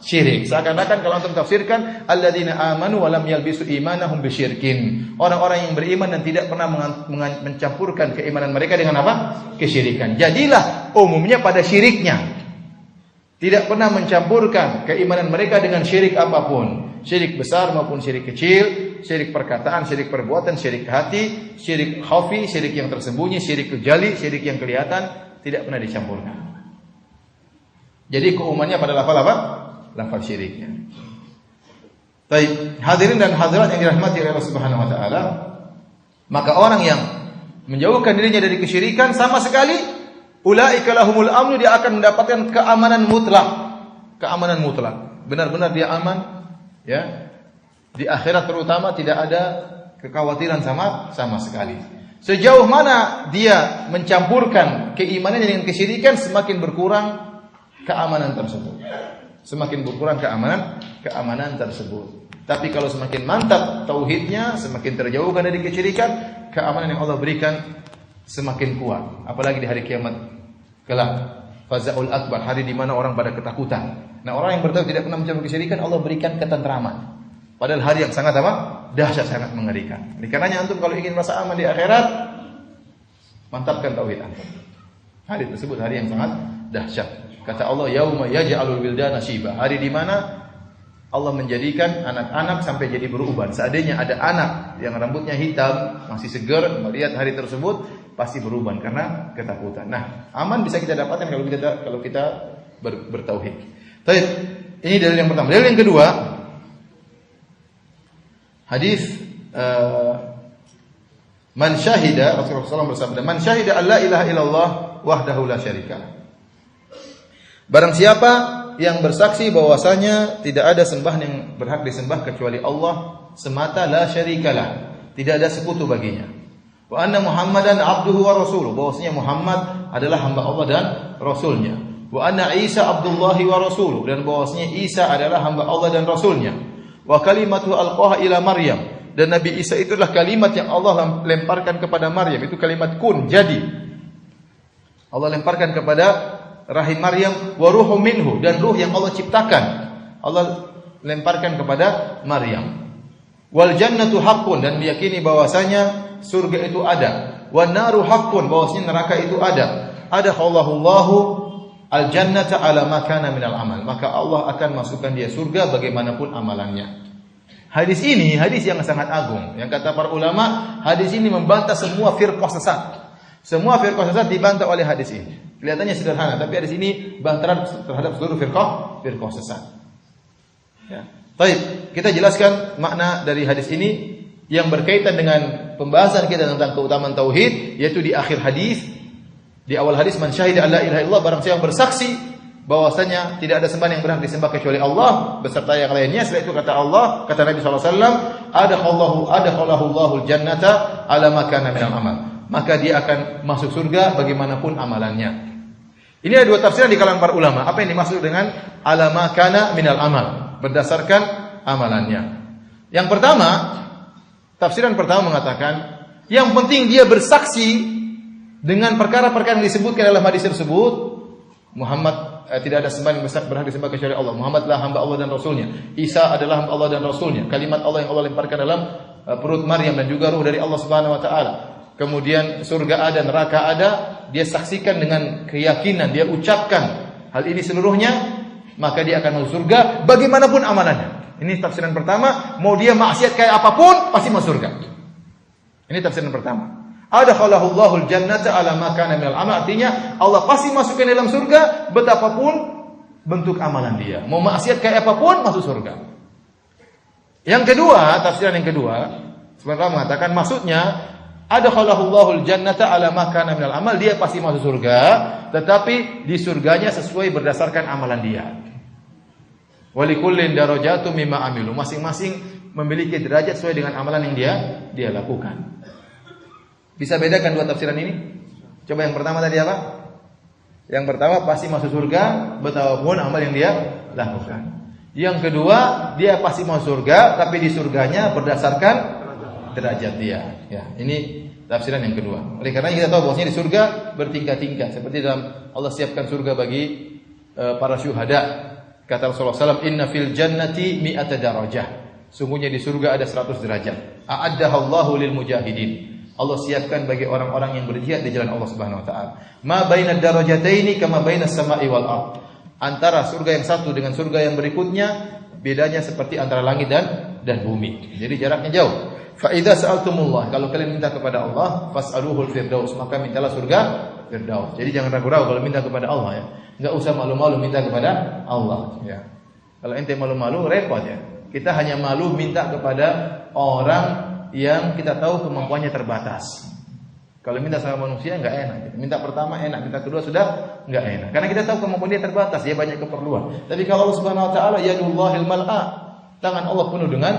Syirik. Seakan-akan kalau antum tafsirkan alladzina amanu wa lam yalbisu imanahum bisyirkin. Orang-orang yang beriman dan tidak pernah mencampurkan keimanan mereka dengan apa? Kesyirikan. Jadilah umumnya pada syiriknya. Tidak pernah mencampurkan keimanan mereka dengan syirik apapun. Syirik besar maupun syirik kecil, syirik perkataan, syirik perbuatan, syirik hati, syirik khafi, syirik yang tersembunyi, syirik jali, syirik yang kelihatan, tidak pernah dicampurkan. Jadi keumumannya pada lafal apa? Lafal syiriknya. Baik, hadirin dan hadirat yang dirahmati oleh Allah Subhanahu wa taala, maka orang yang menjauhkan dirinya dari kesyirikan sama sekali ulaika lahumul amnu, dia akan mendapatkan keamanan mutlak. Keamanan mutlak. Benar-benar dia aman, ya. Di akhirat terutama tidak ada kekhawatiran sama sekali. Sejauh mana dia mencampurkan keimanannya dengan kesyirikan, semakin berkurang keamanan tersebut. Semakin berkurang keamanan tersebut. Tapi kalau semakin mantap tauhidnya, semakin terjauhkan dari kesyirikan, keamanan yang Allah berikan semakin kuat. Apalagi di hari kiamat kelak, fazaul akbar, hari di mana orang pada ketakutan. Nah, orang yang bertauhid tidak pernah mencampur kesyirikan, Allah berikan ketentraman. Padahal hari yang sangat apa? Dahsyat, sangat mengerikan. Oleh karenanya antum kalau ingin merasa aman di akhirat, mantapkan tauhid antum. Hari tersebut hari yang sangat dahsyat. Kata Allah, yauma yaj'alul wildana shiba. Hari di mana Allah menjadikan anak-anak sampai jadi beruban. Seandainya ada anak yang rambutnya hitam, masih segar, melihat hari tersebut pasti beruban karena ketakutan. Nah, aman bisa kita dapatkan kalau kita bertauhid. Baik, ini dalil yang pertama. Dalil yang kedua, hadis man syahida, Rasulullah SAW bersabda, man syahida alla ilaha illallah wahdahu la syarikalah. Barang siapa yang bersaksi bahwasanya tidak ada sembahan yang berhak disembah kecuali Allah semata, la syarikalah, tidak ada sekutu baginya. Wa anna Muhammadan abduhu wa rasuluh, bahwasanya Muhammad adalah hamba Allah dan rasulnya. Wa anna Isa abdullahi wa rasuluh, dan bahwasanya Isa adalah hamba Allah dan rasulnya. Wa kalimatu alqaha ila Maryam, dan Nabi Isa itulah kalimat yang Allah lemparkan kepada Maryam, itu kalimat kun, jadi. Allah lemparkan kepada rahim Maryam, wa ruhum minhu, dan ruh yang Allah ciptakan Allah lemparkan kepada Maryam. Wal jannatu haqqun, dan meyakini bahwasanya surga itu ada. Wan naru haqqun, bahwasanya neraka itu ada. Adakhallahu al jannata ala ma kana minal amal, maka Allah akan masukkan dia surga bagaimanapun amalannya. Hadis ini hadis yang sangat agung. Yang kata para ulama, hadis ini membantah semua firqah sesat. Semua firqah sesat dibantah oleh hadis ini. Kelihatannya sederhana, tapi hadis ini bantahan terhadap seluruh firqah sesat. Ya. Baik, kita jelaskan makna dari hadis ini yang berkaitan dengan pembahasan kita tentang keutamaan tauhid, yaitu di akhir hadis, di awal hadis, man syahida alla ilaha illallah, barang siapa yang bersaksi bahwasanya tidak ada sembahan yang berhak disembah kecuali Allah beserta yang lainnya. Setelah itu kata Allah, kata Nabi SAW, adakhallahu Allahul jannata ala ma kana minal amal, maka dia akan masuk surga bagaimanapun amalannya. Ini ada dua tafsiran di kalangan para ulama. Apa yang dimaksud dengan ala ma kana minal amal? Berdasarkan amalannya. Yang pertama, tafsiran pertama mengatakan, yang penting dia bersaksi dengan perkara-perkara yang disebutkan dalam hadis tersebut. Muhammad tidak ada sembahan yang berhak disembah kecuali Allah. Muhammad adalah hamba Allah dan Rasulnya. Isa adalah hamba Allah dan Rasulnya. Kalimat Allah yang Allah lemparkan dalam perut Maryam, dan juga ruh dari Allah Subhanahu Wa Taala. Kemudian surga ada, neraka ada. Dia saksikan dengan keyakinan, dia ucapkan hal ini seluruhnya, maka dia akan masuk surga bagaimanapun amalannya. Ini tafsiran pertama. Mau dia maksiat kayak apapun pasti masuk surga. Ini tafsiran pertama. Adakhallahu Allahul jannata ala ma kana minal amal, artinya Allah pasti masukkan dalam surga betapapun bentuk amalan dia. Mau maksiat kayak apapun masuk surga. Yang kedua, tafsiran yang kedua, sebenarnya mengatakan maksudnya adakhallahu Allahul jannata ala ma kana minal amal, dia pasti masuk surga, tetapi di surganya sesuai berdasarkan amalan dia. Walikullin darajatun mimma amilu, masing-masing memiliki derajat sesuai dengan amalan yang dia lakukan. Bisa bedakan dua tafsiran ini? Coba yang pertama tadi apa? Yang pertama pasti masuk surga betapapun amal yang dia lakukan. Yang kedua, dia pasti masuk surga, tapi di surganya berdasarkan derajat dia. Ya, ini tafsiran yang kedua. Oleh karena kita tahu bahwasanya di surga bertingkat-tingkat. Seperti dalam Allah siapkan surga bagi para syuhada. Kata Rasulullah SAW, inna fil jannati mi'ata darajah. Sungguhnya di surga ada 100 derajat. A'addahallahu lil mujahidin. Allah siapkan bagi orang-orang yang berjihad di jalan Allah Subhanahu Wa Taala. Ma bainad darajataini kama bainas sama'i wal ard. Antara surga yang satu dengan surga yang berikutnya bedanya seperti antara langit dan bumi. Jadi jaraknya jauh. Fa idza sa'altumullah, kalau kalian minta kepada Allah, fas'aluhul firdaus, maka mintalah surga firdaus. Jadi jangan ragu-ragu kalau minta kepada Allah ya. Enggak usah malu-malu minta kepada Allah ya. Kalau ente malu-malu repot ya. Kita hanya malu minta kepada orang yang kita tahu kemampuannya terbatas. Kalau minta sama manusia enggak enak. Minta pertama enak, minta kedua sudah enggak enak. Karena kita tahu kemampuan dia terbatas, dia banyak keperluan. Tapi kalau Allah Subhanahu Wa Taala yadullahil mal'a, tangan Allah penuh dengan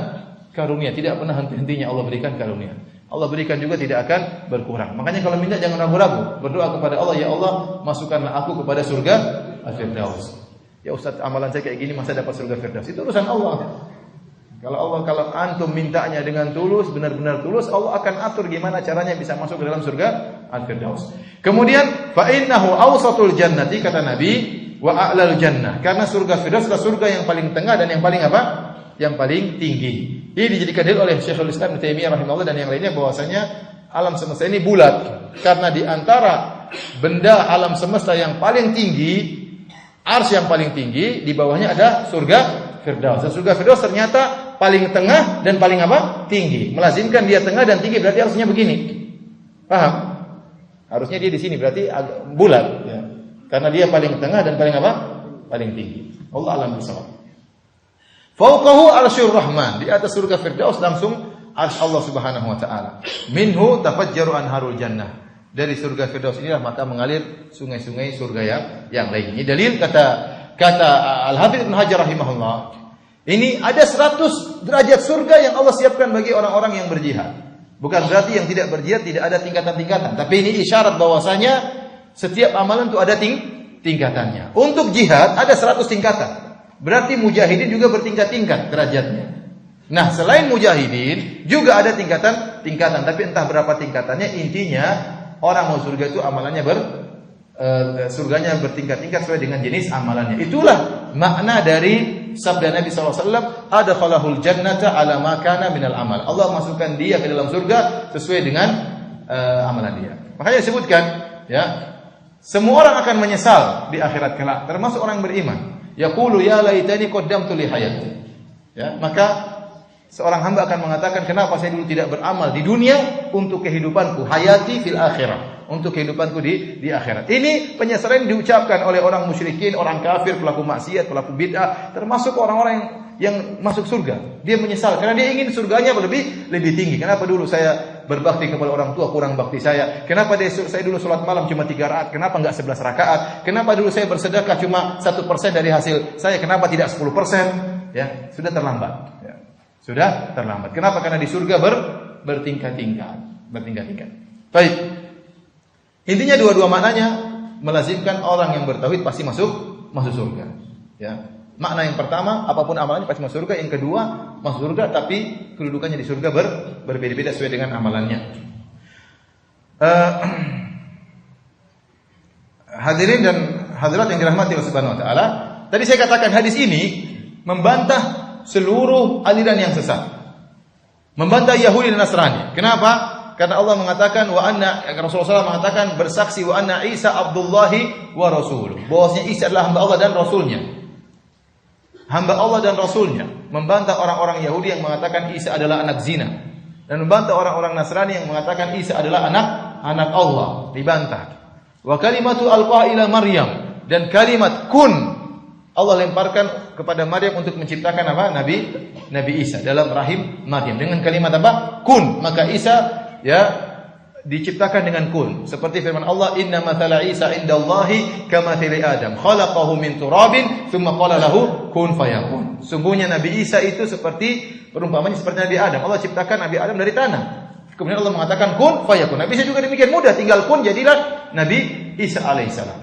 karunia, tidak pernah henti-hentinya Allah berikan karunia. Allah berikan juga tidak akan berkurang. Makanya kalau minta jangan ragu-ragu, berdoa kepada Allah, ya Allah, masukkanlah aku kepada surga Al-Firdaus. Ya Ustaz, amalan saya kayak gini masa dapat surga Firdaus? Itu urusan Allah. Kalau antum mintanya dengan tulus, benar-benar tulus, Allah akan atur gimana caranya bisa masuk ke dalam surga Al-Firdaus. Kemudian fa innahu awsatul jannati, kata Nabi, wa a'lal jannah. Karena surga Firdaus adalah surga yang paling tengah dan yang paling apa? Yang paling tinggi. Ini dijadikan dalil oleh Syekhul Islam Ibnu Taimiyah rahimahullah dan yang lainnya bahwasanya alam semesta ini bulat. Karena di antara benda alam semesta yang paling tinggi, arsy yang paling tinggi, di bawahnya ada surga Firdaus. Dan surga Firdaus ternyata paling tengah dan paling apa? Tinggi. Melazimkan dia tengah dan tinggi berarti harusnya begini. Paham? Harusnya dia di sini berarti agak bulat ya. Karena dia paling tengah dan paling apa? Paling tinggi. Allah alam bisawab. Fauqahu arsyur rahman, di atas surga Firdaus langsung arsy Allah Subhanahu wa taala. Minhu tafajjaru anharul jannah. Dari surga Firdaus inilah maka mengalir sungai-sungai surga yang lain. Ini dalil kata Al-Hafidz Ibnu Hajar rahimahullah. Ini ada 100 derajat surga yang Allah siapkan bagi orang-orang yang berjihad. Bukan berarti yang tidak berjihad tidak ada tingkatan-tingkatan, tapi ini isyarat bahwasanya setiap amalan itu ada tingkatannya. Untuk jihad ada 100 tingkatan. Berarti mujahidin juga bertingkat-tingkat derajatnya. Nah, selain mujahidin juga ada tingkatan-tingkatan, tapi entah berapa tingkatannya, intinya orang mau surga itu amalannya surganya bertingkat-tingkat sesuai dengan jenis amalannya. Itulah makna dari sabda Nabi SAW, adkhalahul jannata ala ma kana minal amal. Allah masukkan dia ke dalam surga sesuai dengan amalan dia. Makanya disebutkan ya, semua orang akan menyesal di akhirat kelak, termasuk orang beriman. Yaqulu ya laitani qaddamtu li hayati. Ya, maka seorang hamba akan mengatakan, kenapa saya dulu tidak beramal di dunia untuk kehidupanku, hayati fil akhirah, untuk kehidupanku di akhirat. Ini penyesalan diucapkan oleh orang musyrikin, orang kafir, pelaku maksiat, pelaku bid'ah, termasuk orang-orang yang masuk surga. Dia menyesal karena dia ingin surganya lebih tinggi. Kenapa dulu saya berbakti kepada orang tua kurang bakti saya? Kenapa saya dulu sholat malam cuma 3 rakaat? Kenapa enggak 11 rakaat? Kenapa dulu saya bersedekah cuma 1% dari hasil saya? Kenapa tidak 10%? Ya, sudah terlambat. Ya. Sudah terlambat. Kenapa? Karena di surga bertingkat-tingkat. Baik. Intinya dua-dua maknanya melazimkan orang yang bertauhid pasti masuk surga. Ya. Makna yang pertama, apapun amalannya pasti masuk surga. Yang kedua, masuk surga tapi kedudukannya di surga berbeda-beda sesuai dengan amalannya. Hadirin dan hadirat yang dirahmati Allah Subhanahu wa taala, tadi saya katakan hadis ini membantah seluruh aliran yang sesat. Membantah Yahudi dan Nasrani. Kenapa? Karena Allah mengatakan Rasulullah SAW mengatakan bersaksi wa anna Isa Abdullahi wa Rasuluh. Bahwasanya Isa adalah hamba Allah dan Rasulnya. Hamba Allah dan Rasulnya. Membantah orang-orang Yahudi yang mengatakan Isa adalah anak zina. Dan membantah orang-orang Nasrani yang mengatakan Isa adalah anak Allah. Dibantah. Wa kalimatu alqaha ila Maryam. Dan kalimat kun Allah lemparkan kepada Maryam untuk menciptakan apa? Nabi Isa dalam rahim Maryam. Dengan kalimat apa? Kun. Maka Isa ya diciptakan dengan kun. Seperti firman Allah, inna mathala Isa indallahi kamathali Adam, khalaqahu min turabin, thumma qala lahu kun fayakun. Sungguhnya Nabi Isa itu seperti perumpamannya seperti Nabi Adam. Allah ciptakan Nabi Adam dari tanah. Kemudian Allah mengatakan kun fayakun. Nabi Isa juga demikian mudah, tinggal kun jadilah Nabi Isa alaihissalam.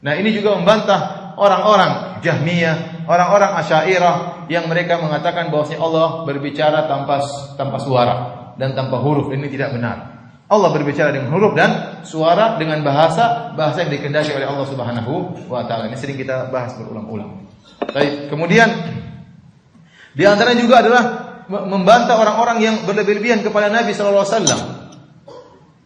Nah, ini juga membantah orang-orang Jahmiyah, orang-orang Asy'ariyah yang mereka mengatakan bahwasanya Allah berbicara tanpa suara dan tanpa huruf. Ini tidak benar. Allah berbicara dengan huruf dan suara dengan bahasa yang dikehendaki oleh Allah Subhanahu wa taala. Ini sering kita bahas berulang-ulang. Baik, kemudian di antara juga adalah membantah orang-orang yang berlebih-lebihan kepada Nabi sallallahu alaihi wasallam.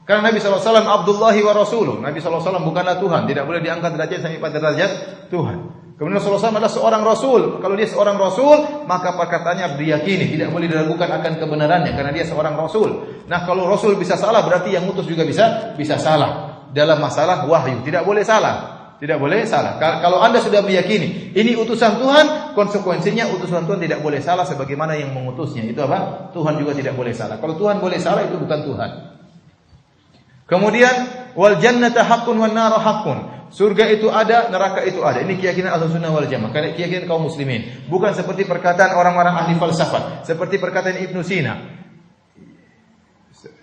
Karena Nabi sallallahu alaihi wasallam Abdullahi wa Rasuluh. Nabi sallallahu alaihi wasallam bukanlah Tuhan, tidak boleh diangkat derajat sampai pada derajat Tuhan. Kemudian Rasulullah SAW adalah seorang Rasul. Kalau dia seorang Rasul, maka perkataannya harus diyakini, tidak boleh diragukan akan kebenarannya karena dia seorang Rasul. Nah, kalau Rasul bisa salah, berarti yang ngutus juga bisa salah dalam masalah wahyu. Tidak boleh salah. Tidak boleh salah. Kalau Anda sudah meyakini ini utusan Tuhan, konsekuensinya utusan Tuhan tidak boleh salah sebagaimana yang mengutusnya. Itu apa? Tuhan juga tidak boleh salah. Kalau Tuhan boleh salah, itu bukan Tuhan. Kemudian wal jannata haqqun wan naru haqqun. Surga itu ada, neraka itu ada. Ini keyakinan Ahlussunnah wal Jamaah, keyakinan kaum muslimin. Bukan seperti perkataan orang-orang ahli falsafat, seperti perkataan Ibnu Sina.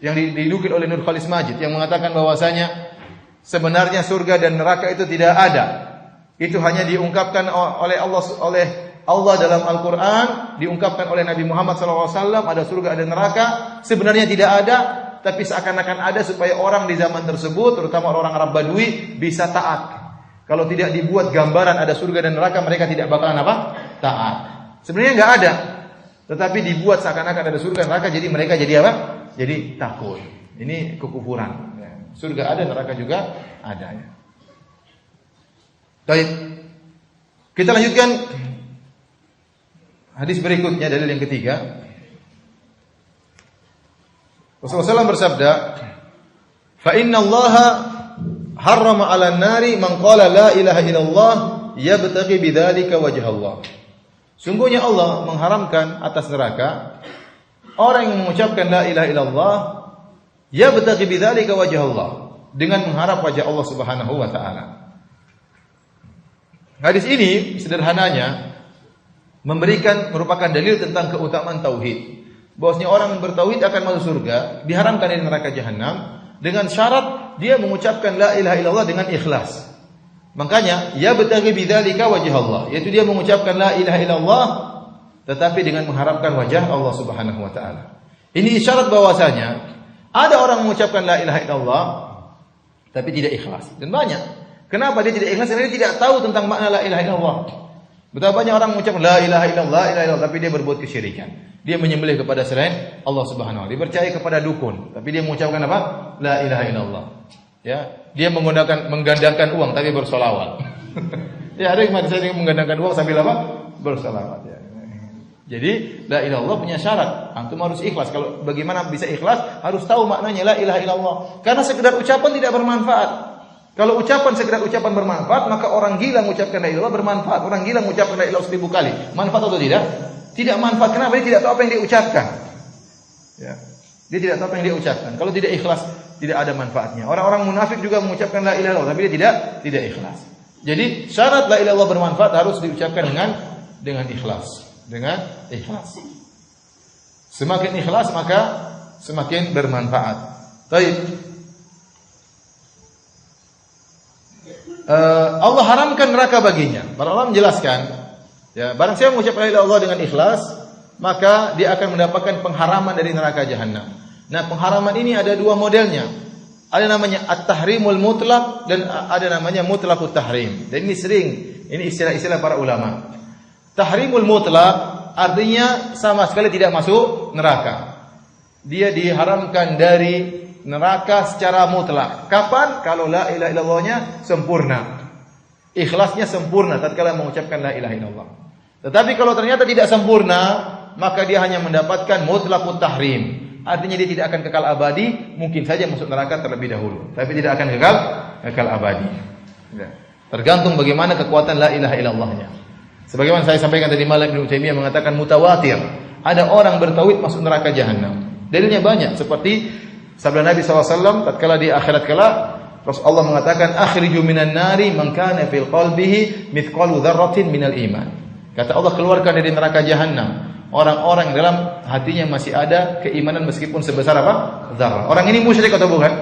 yang didukir oleh Nur Khalis Majid yang mengatakan bahwasanya sebenarnya surga dan neraka itu tidak ada. Itu hanya diungkapkan oleh Allah dalam Al-Quran, diungkapkan oleh Nabi Muhammad SAW, ada surga, ada neraka. Sebenarnya tidak ada, tapi seakan-akan ada supaya orang di zaman tersebut, terutama orang Arab Badui, bisa taat. Kalau tidak dibuat gambaran ada surga dan neraka, mereka tidak bakalan apa? Taat. Sebenarnya enggak ada, tetapi dibuat seakan-akan ada surga dan neraka, jadi mereka jadi apa? Jadi takut. Ini kekufuran. Surga ada, neraka juga ada. Baik. Kita lanjutkan hadis berikutnya, dalil yang ketiga. Rasulullah SAW bersabda, "Fa inna Allah harrama 'alan nari man qala la ilaha illallah yabtaghi bidzalika wajh Allah." Sungguhnya Allah mengharamkan atas neraka orang yang mengucapkan la ilaha illallah yabtaghi bidzalika wajh Allah, dengan mengharap wajah Allah Subhanahu wa taala. Hadis ini sederhananya merupakan dalil tentang keutamaan tauhid. Bahwasanya orang yang bertauhid akan masuk surga, diharamkan dari neraka jahanam dengan syarat dia mengucapkan la ilaha illallah dengan ikhlas. Makanya ya yabtaghi bidzalika wajh Allah, yaitu dia mengucapkan la ilaha illallah tetapi dengan mengharapkan wajah Allah Subhanahu wa taala. Ini isyarat bahwasanya ada orang mengucapkan la ilaha illallah tapi tidak ikhlas. Dan banyak. Kenapa dia tidak ikhlas? Karena dia tidak tahu tentang makna la ilaha illallah. Betapa banyak orang mengucapkan la ilaha illallah, tapi dia berbuat kesyirikan. Dia menyembelih kepada selain Allah Subhanahu wa taala. Dia percaya kepada dukun, tapi dia mengucapkan apa? La ilaha illallah. Ya, dia menggandakan uang tapi bersolawat. Ya, ada yang saya menggandakan uang sambil apa? Bersolawat ya. Jadi la ilaha illallah punya syarat. Antum harus ikhlas. Kalau bagaimana bisa ikhlas? Harus tahu maknanya la ilaha illallah. Karena sekedar ucapan tidak bermanfaat. Kalau ucapan sekedar ucapan bermanfaat, maka orang gila mengucapkan la ilaha illallah bermanfaat. Orang gila mengucapkan la ilaha 1000 kali, manfaat atau tidak? Tidak manfaat. Kenapa? Dia tidak tahu apa yang dia ucapkan. Ya. Dia tidak tahu apa yang dia ucapkan. Kalau tidak ikhlas, tidak ada manfaatnya. Orang-orang munafik juga mengucapkan la ilaha illallah, tapi dia tidak ikhlas. Jadi syarat la ilaha illallah bermanfaat harus diucapkan dengan ikhlas. Dengan ikhlas. Semakin ikhlas maka semakin bermanfaat. Baik. Allah haramkan neraka baginya. Para ulama menjelaskan, ya, barang siapa mengucapkan la ilaha illallah dengan ikhlas, maka dia akan mendapatkan pengharaman dari neraka jahanam. Nah, pengharaman ini ada dua modelnya. Ada namanya at-tahrimul mutlaq dan ada namanya mutlaqut tahrim. Dan ini istilah-istilah para ulama. Tahrimul mutlaq artinya sama sekali tidak masuk neraka. Dia diharamkan dari neraka secara mutlak. Kapan? Kalau la ilaha illallahnya sempurna. Ikhlasnya sempurna tatkala mengucapkan la ilaha illallah. Tetapi kalau ternyata tidak sempurna, maka dia hanya mendapatkan mutlaqut tahrim. Artinya dia tidak akan kekal abadi, mungkin saja masuk neraka terlebih dahulu, tapi tidak akan kekal abadi. Tergantung bagaimana kekuatan la ilaha illallahnya. Sebagaimana saya sampaikan tadi malam, Ibnu Taimiyah mengatakan mutawatir. Ada orang bertauhid masuk neraka jahanam. Dalilnya banyak, seperti sabda Nabi SAW tatkala di akhirat kelak, Rasulullah mengatakan akhriju minan nari man kana fil qalbihi mithqalu dzarratin minal iman. Kata Allah, keluarkan dari neraka jahanam orang-orang yang dalam hatinya masih ada keimanan meskipun sebesar apa? Dzarrah. Orang ini musyrik atau bukan?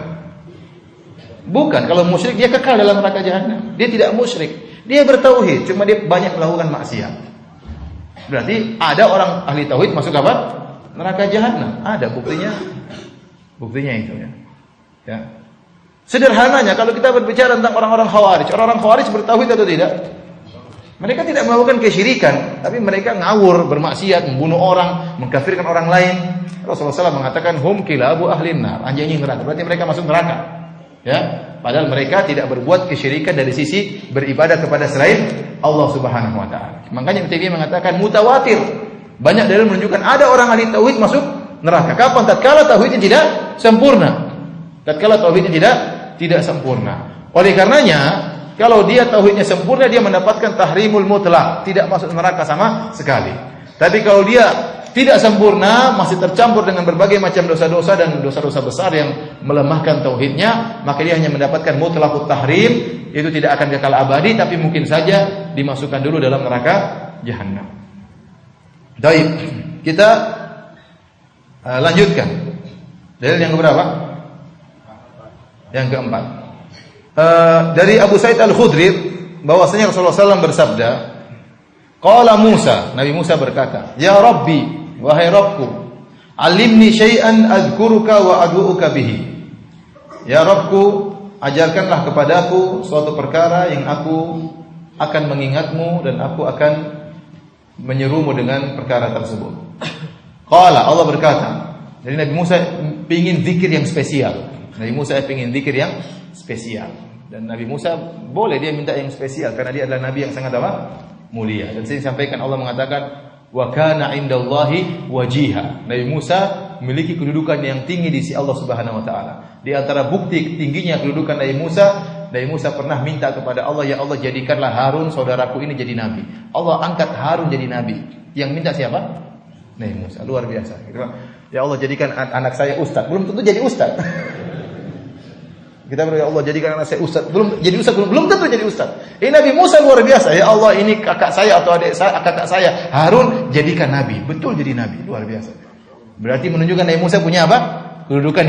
Bukan. Kalau musyrik dia kekal dalam neraka jahanam. Dia tidak musyrik. Dia bertauhid, cuma dia banyak melakukan maksiat. Berarti ada orang ahli tauhid masuk apa? Neraka jahanam. Ada buktinya. Buktinya itu ya. Ya. Sederhananya kalau kita berbicara tentang orang-orang Khawarij bertauhid atau tidak? Mereka tidak melakukan kesyirikan, tapi mereka ngawur, bermaksiat, membunuh orang, mengkafirkan orang lain. Rasulullah SAW mengatakan hum kilabu ahlin nar, anjing neraka. Berarti mereka masuk neraka. Ya, padahal mereka tidak berbuat kesyirikan dari sisi beribadah kepada selain Allah Subhanahu wa taala. Makanya Ibnu Taimiyah mengatakan mutawatir. Banyak dalil menunjukkan ada orang ahli tauhid masuk neraka. Kapan? Tatkala tauhidnya tidak sempurna. Tatkala tauhidnya tidak sempurna. Oleh karenanya, kalau dia tauhidnya sempurna, dia mendapatkan tahrimul mutlaq, tidak masuk neraka sama sekali. Tapi kalau dia tidak sempurna, masih tercampur dengan berbagai macam dosa-dosa dan dosa-dosa besar yang melemahkan tauhidnya, maka dia hanya mendapatkan mutlaqut tahrim, itu tidak akan kekal abadi, tapi mungkin saja dimasukkan dulu dalam neraka jahanam. Baik, kita lanjutkan. Dalil yang keberapa? Yang keempat. Dari Abu Sa'id Al-Khudri bahwasanya Rasulullah SAW bersabda, qala Musa, Nabi Musa berkata, ya Rabbi, wahai Rabbku, alimni syai'an adhkuruka wa ad'uuka bihi. Ya Rabbku, ajarkanlah kepadaku suatu perkara yang aku akan mengingatmu dan aku akan menyerumu dengan perkara tersebut. Qala, Allah berkata. Jadi Nabi Musa ingin zikir yang spesial. Nabi Musa ingin zikir yang spesial. Dan Nabi Musa boleh dia minta yang spesial karena dia adalah nabi yang sangat apa? Mulia. Dan saya sampaikan Allah mengatakan wa kana indallahi wajiha. Nabi Musa memiliki kedudukan yang tinggi di sisi Allah Subhanahu wa taala. Di antara bukti tingginya kedudukan Nabi Musa pernah minta kepada Allah, ya Allah jadikanlah Harun saudaraku ini jadi nabi. Allah angkat Harun jadi nabi. Yang minta siapa? Nabi Musa. Luar biasa. Ya Allah jadikan anak saya ustaz. Belum tentu jadi ustaz. Kita berdoa, ya Allah jadikan anak saya ustaz. Belum jadi ustaz, belum tentu jadi ustaz. Ini Nabi Musa luar biasa. Ya Allah, ini kakak saya atau adik saya, kakak saya Harun jadikan nabi. Betul jadi nabi, luar biasa. Berarti menunjukkan Nabi Musa punya apa? Kedudukan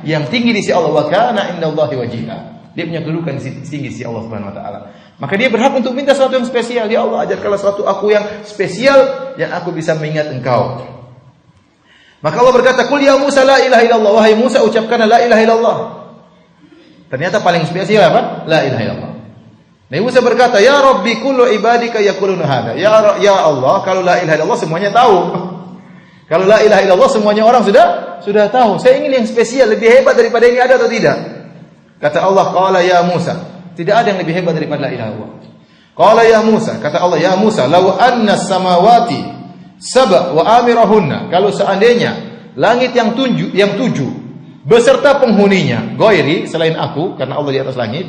yang tinggi di sisi Allah. Wa kana indallahi wajiha. Dia punya kedudukan tinggi di sisi Allah Subhanahu wa taala. Maka dia berhak untuk minta sesuatu yang spesial. Ya Allah, ajarkanlah sesuatu aku yang spesial yang aku bisa mengingat Engkau. Maka Allah berkata, "Qul ya Musa la ilaha illallah." Wahai Musa, ucapkan la ilaha illallah. Ternyata paling spesial apa? La ilaha illallah. Nabi Musa berkata, "Ya Rabbi, kullu ibadika yaquluna hadza." Ya Allah, kalau la ilaha illallah semuanya tahu. Kalau la ilaha illallah semuanya orang sudah tahu. Saya ingin yang spesial, lebih hebat daripada ini ada atau tidak? Kata Allah, "Qala ya Musa." Tidak ada yang lebih hebat daripada la ilaha illallah. Qala ya Musa, kata Allah, "Ya Musa, law anna samawati sab'a wa amirahunna." Kalau seandainya langit yang tujuh beserta penghuninya, ghairi selain aku karena Allah di atas langit,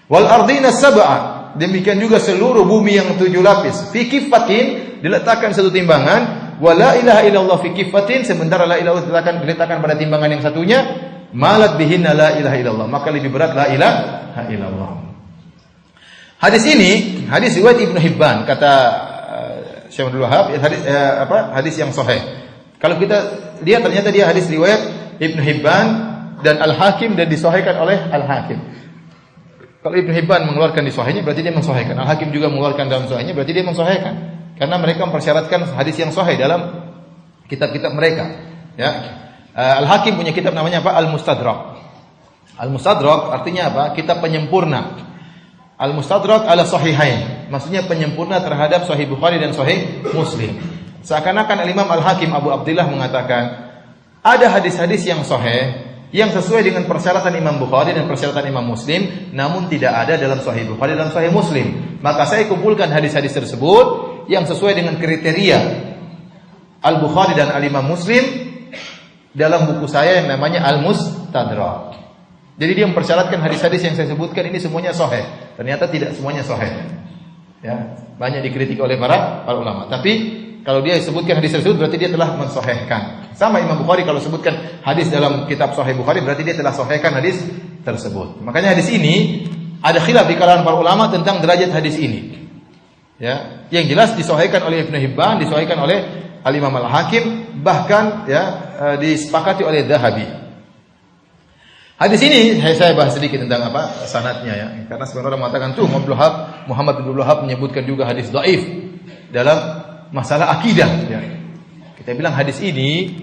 wal ardina sab'a, demikian juga seluruh bumi yang 7 lapis, fi kifatin, diletakkan satu timbangan, wa la ilaha illallah fi kifatin, sementara la ilaha illallah diletakkan pada timbangan yang satunya, malat bihinna la ilaha illallah, maka lebih berat la ilaha illallah. Hadis ini hadis riwayat Ibnu Hibban, kata Syekh Abdul Wahab, hadis yang sahih. Kalau kita lihat ternyata dia hadis riwayat Ibnu Hibban dan Al-Hakim dan disahihkan oleh Al-Hakim. Kalau Ibnu Hibban mengeluarkan di sahihnya berarti dia mensahihkan. Al-Hakim juga mengeluarkan dalam sahihnya berarti dia mensahihkan. Karena mereka mempersyaratkan hadis yang sahih dalam kitab-kitab mereka. Ya. Al-Hakim punya kitab namanya apa? Al-Mustadrak. Al-Mustadrak artinya apa? Kitab penyempurna. Al-Mustadrak ala sahihain. Maksudnya penyempurna terhadap Sahih Bukhari dan Sahih Muslim. Seakan-akan Al-Imam Al-Hakim Abu Abdullah mengatakan ada hadis-hadis yang sahih yang sesuai dengan persyaratan Imam Bukhari dan persyaratan Imam Muslim, namun tidak ada dalam Sahih Bukhari dan Sahih Muslim. Maka saya kumpulkan hadis-hadis tersebut yang sesuai dengan kriteria Al-Bukhari dan Al-Imam Muslim dalam buku saya yang namanya Al-Mustadrak. Jadi dia mempersyaratkan hadis-hadis yang saya sebutkan ini semuanya sahih. Ternyata tidak semuanya sahih. Ya, banyak dikritik oleh para ulama. Tapi kalau dia sebutkan hadis tersebut berarti dia telah mensahihkan. Sama Imam Bukhari kalau sebutkan hadis dalam kitab Sahih Bukhari berarti dia telah sahihkan hadis tersebut. Makanya hadis ini ada khilaf di kalangan para ulama tentang derajat hadis ini. Ya, yang jelas disahihkan oleh Ibnu Hibban, disahihkan oleh Al-Imam Al-Hakim, bahkan ya disepakati oleh Dzahabi. Hadis ini saya bahas sedikit tentang apa sanadnya ya. Karena sebenarnya orang mengatakan tuh Muhammad bin Abdul Wahhab menyebutkan juga hadis dhaif dalam masalah akidah ya. Kita bilang hadis ini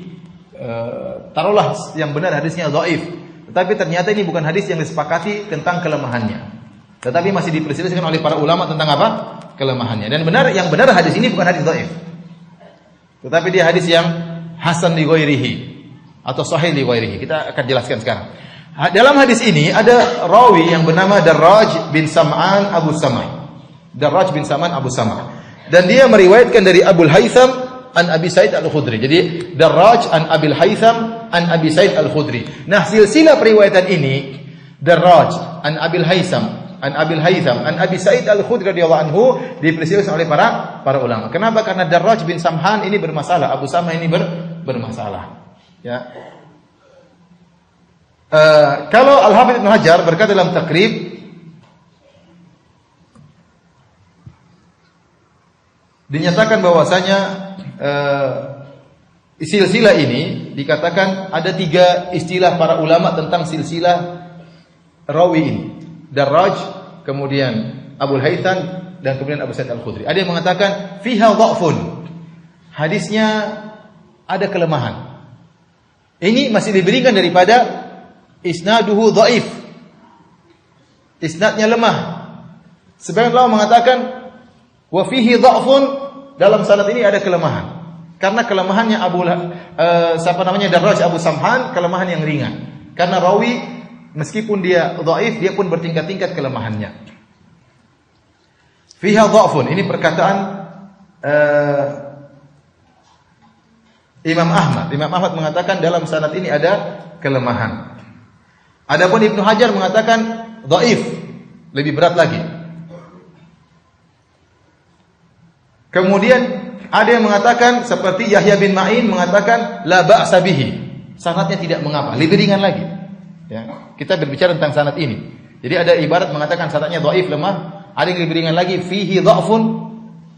taruhlah yang benar hadisnya dhaif, tetapi ternyata ini bukan hadis yang disepakati tentang kelemahannya. Tetapi masih diperselisihkan oleh para ulama tentang apa? Kelemahannya. Dan yang benar hadis ini bukan hadis dhaif. Tetapi dia hadis yang hasan li ghairihi atau sahih li ghairihi. Kita akan jelaskan sekarang. Dalam hadis ini ada rawi yang bernama Darraj bin Sam'an Abu Sam'ah. Darraj bin Sam'an Abu Sam'ah. Dan dia meriwayatkan dari Abul Haytham an Abi Sa'id Al-Khudri. Jadi Darraj an Abil Haytham an Abi Sa'id Al-Khudri. Nah, silsilah periwayatan ini Darraj an Abil Haytham an Abi Sa'id Al-Khudri radhiyallahu anhu diperselisihkan oleh para ulama. Kenapa? Karena Darraj bin Sam'an ini bermasalah, Abu Sam'ah ini bermasalah. Ya. Kalau Al-Hafidz Ibnu Hajar berkata dalam Taqrib, dinyatakan bahwasanya silsilah ini dikatakan ada 3 istilah para ulama tentang silsilah rawi ini. Darraj, kemudian Abul Haytham, dan kemudian Abu Sa'id Al-Khudri. Ada yang mengatakan fiha dha'fun. Hadisnya ada kelemahan. Ini masih lebih ringan daripada isnaduhu dha'if. Isnadnya lemah. Sebagian ulama mengatakan wa fihi dha'fun, dalam sanad ini ada kelemahan. Karena kelemahannya Darraj Abu Samhan, kelemahan yang ringan. Karena rawi meskipun dia dhaif, dia pun bertingkat-tingkat kelemahannya. Fiha dha'fun, ini perkataan Imam Ahmad. Imam Ahmad mengatakan dalam sanad ini ada kelemahan. Adapun Ibnu Hajar mengatakan dhaif, lebih berat lagi. Kemudian ada yang mengatakan seperti Yahya bin Ma'in mengatakan la ba'sa bihi. Sanadnya tidak mengapa, lebih ringan lagi. Ya, kita berbicara tentang sanad ini. Jadi ada ibarat mengatakan sanadnya dhaif, lemah, ada yang lebih ringan lagi fihi dha'fun,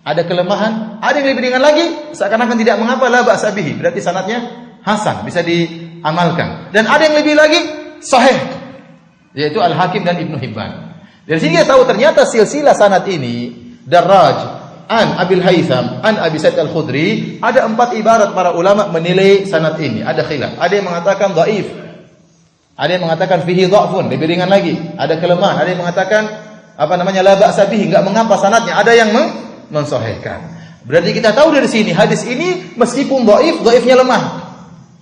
ada kelemahan, ada yang lebih ringan lagi seakan-akan tidak mengapa la ba'sa bihi. Berarti sanadnya hasan, bisa diamalkan. Dan ada yang lebih lagi sahih, yaitu Al-Hakim dan Ibnu Hibban. Dari sini kita tahu ternyata silsilah sanad ini Darraj an Abil Haytham an Abi Sa'id Al-Khudri, ada 4 ibarat para ulama menilai sanad ini. Ada khilaf. Ada yang mengatakan dhaif, ada yang mengatakan fihi dha'fun, lebih ringan lagi, ada kelemahan. Ada yang mengatakan la ba'sa bihi, enggak mengapa sanadnya. Ada yang mensahihkan. Berarti kita tahu dari sini hadis ini meskipun dhaif, dhaifnya lemah.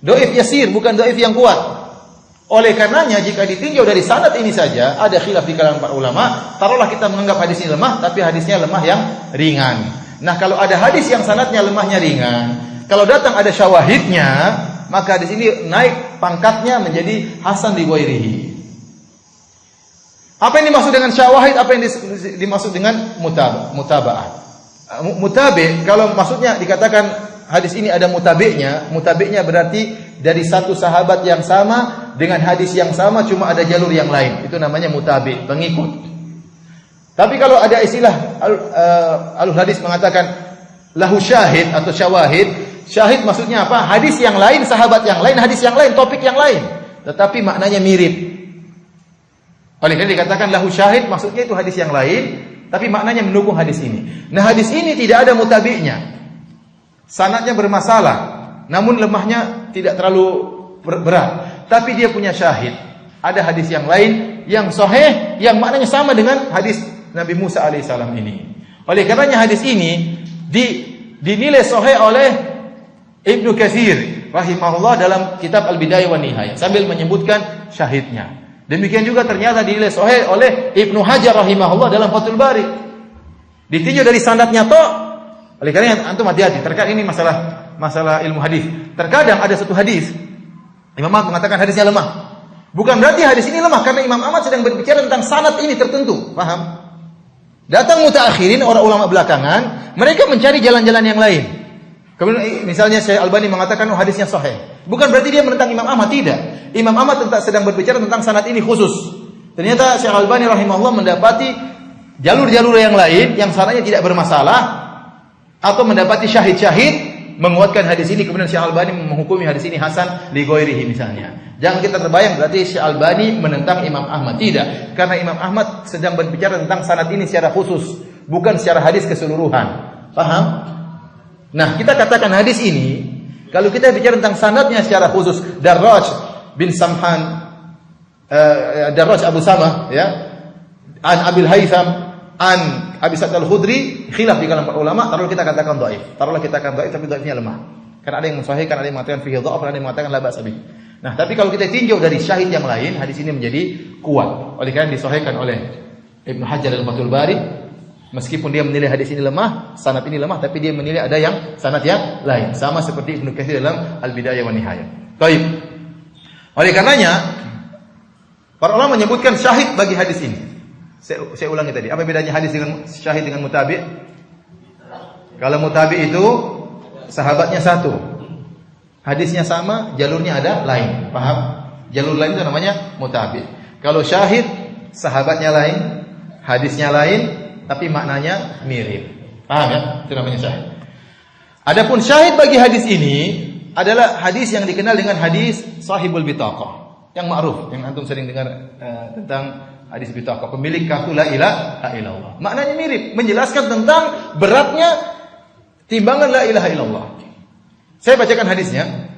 Dhaif yasir, bukan dhaif yang kuat. Oleh karenanya jika ditinjau dari sanad ini saja ada khilaf di kalangan para ulama. Taruhlah kita menganggap hadis ini lemah, tapi hadisnya lemah yang ringan. Nah, kalau ada hadis yang sanadnya lemahnya ringan, kalau datang ada syawahidnya, maka hadis ini naik pangkatnya menjadi hasan li ghairihi. Apa yang dimaksud dengan syawahid? Apa yang dimaksud dengan mutaba'ah? Mutabi', kalau maksudnya dikatakan hadis ini ada mutabi'nya berarti dari satu sahabat yang sama dengan hadis yang sama, cuma ada jalur yang lain. Itu namanya mutabi', pengikut. Tapi kalau ada istilah alul hadis mengatakan lahu syahid atau syawahid, syahid maksudnya apa? Hadis yang lain, sahabat yang lain, hadis yang lain, topik yang lain, tetapi maknanya mirip. Oleh karena dikatakan lahu syahid, maksudnya itu hadis yang lain, tapi maknanya mendukung hadis ini. Nah, hadis ini tidak ada mutabi'nya. Sanadnya bermasalah, namun lemahnya tidak terlalu berat. Tapi dia punya syahid. Ada hadis yang lain yang sahih, yang maknanya sama dengan hadis Nabi Musa alaihissalam ini. Oleh karenanya hadis ini dinilai sahih oleh Ibnu Katsir rahimahullah dalam kitab Al-Bidayah wan Nihayah sambil menyebutkan syahidnya. Demikian juga ternyata dinilai sahih oleh Ibnu Hajar rahimahullah dalam Fathul Bari. Ditinjau dari sanadnya toh. Oleh karena antum hati-hati, terkadang ini masalah ilmu hadis. Terkadang ada satu hadis Imam Ahmad mengatakan hadisnya lemah. Bukan berarti hadis ini lemah karena Imam Ahmad sedang berbicara tentang sanad ini tertentu, paham? Datang mutaakhirin, orang ulama belakangan, mereka mencari jalan-jalan yang lain. Kemudian misalnya Syekh Albani mengatakan hadisnya sahih. Bukan berarti dia menentang Imam Ahmad, tidak. Imam Ahmad sedang berbicara tentang sanad ini khusus. Ternyata Syekh Albani rahimahullah mendapati jalur-jalur yang lain yang sanadnya tidak bermasalah atau mendapati syahid-syahid menguatkan hadis ini, kemudian Syekh Albani menghukumi hadis ini hasan li ghairihi misalnya. Jangan kita terbayang berarti Syekh Albani menentang Imam Ahmad, tidak. Karena Imam Ahmad sedang berbicara tentang sanad ini secara khusus, bukan secara hadis keseluruhan. Paham? Nah, kita katakan hadis ini kalau kita bicara tentang sanadnya secara khusus, Darraj bin Samhan, Darraj Abu Samah, ya, an Abil Haytham, an Abi Sa'id Al-Khudri, khilaf di kalangan para ulama. Taruhlah kita katakan dhaif. Taruhlah kita katakan dhaif, tapi dhaifnya lemah. Karena ada yang mensahihkan, ada yang mengatakan fihi dha'f, ada yang mengatakan la ba'sa bih. Nah, tapi kalau kita tinjau dari syahid yang lain, hadis ini menjadi kuat. Oleh karena disahihkan oleh Ibnu Hajar dalam Fathul Bari, meskipun dia menilai hadis ini lemah, sanad ini lemah, tapi dia menilai ada yang sanad yang lain. Sama seperti Ibnu Katsir dalam Al-Bidayah wan Nihayah. Baik. Oleh karenanya para ulama menyebutkan syahid bagi hadis ini. Saya ulangi tadi, apa bedanya hadis dengan syahid dengan mutabi'? Kalau mutabi' itu sahabatnya satu, hadisnya sama, jalurnya ada lain, paham? Jalur lain itu namanya mutabi'. Kalau syahid, sahabatnya lain, hadisnya lain, tapi maknanya mirip, paham ya? Itu namanya syahid. Adapun syahid bagi hadis ini adalah hadis yang dikenal dengan hadis sahibul bitaqah, yang ma'ruf, yang antum sering dengar tentang hadis bitaqah, pemilik kartu la ilaha illallah. Maknanya mirip, menjelaskan tentang beratnya timbangan la ilaha illallah. Saya bacakan hadisnya.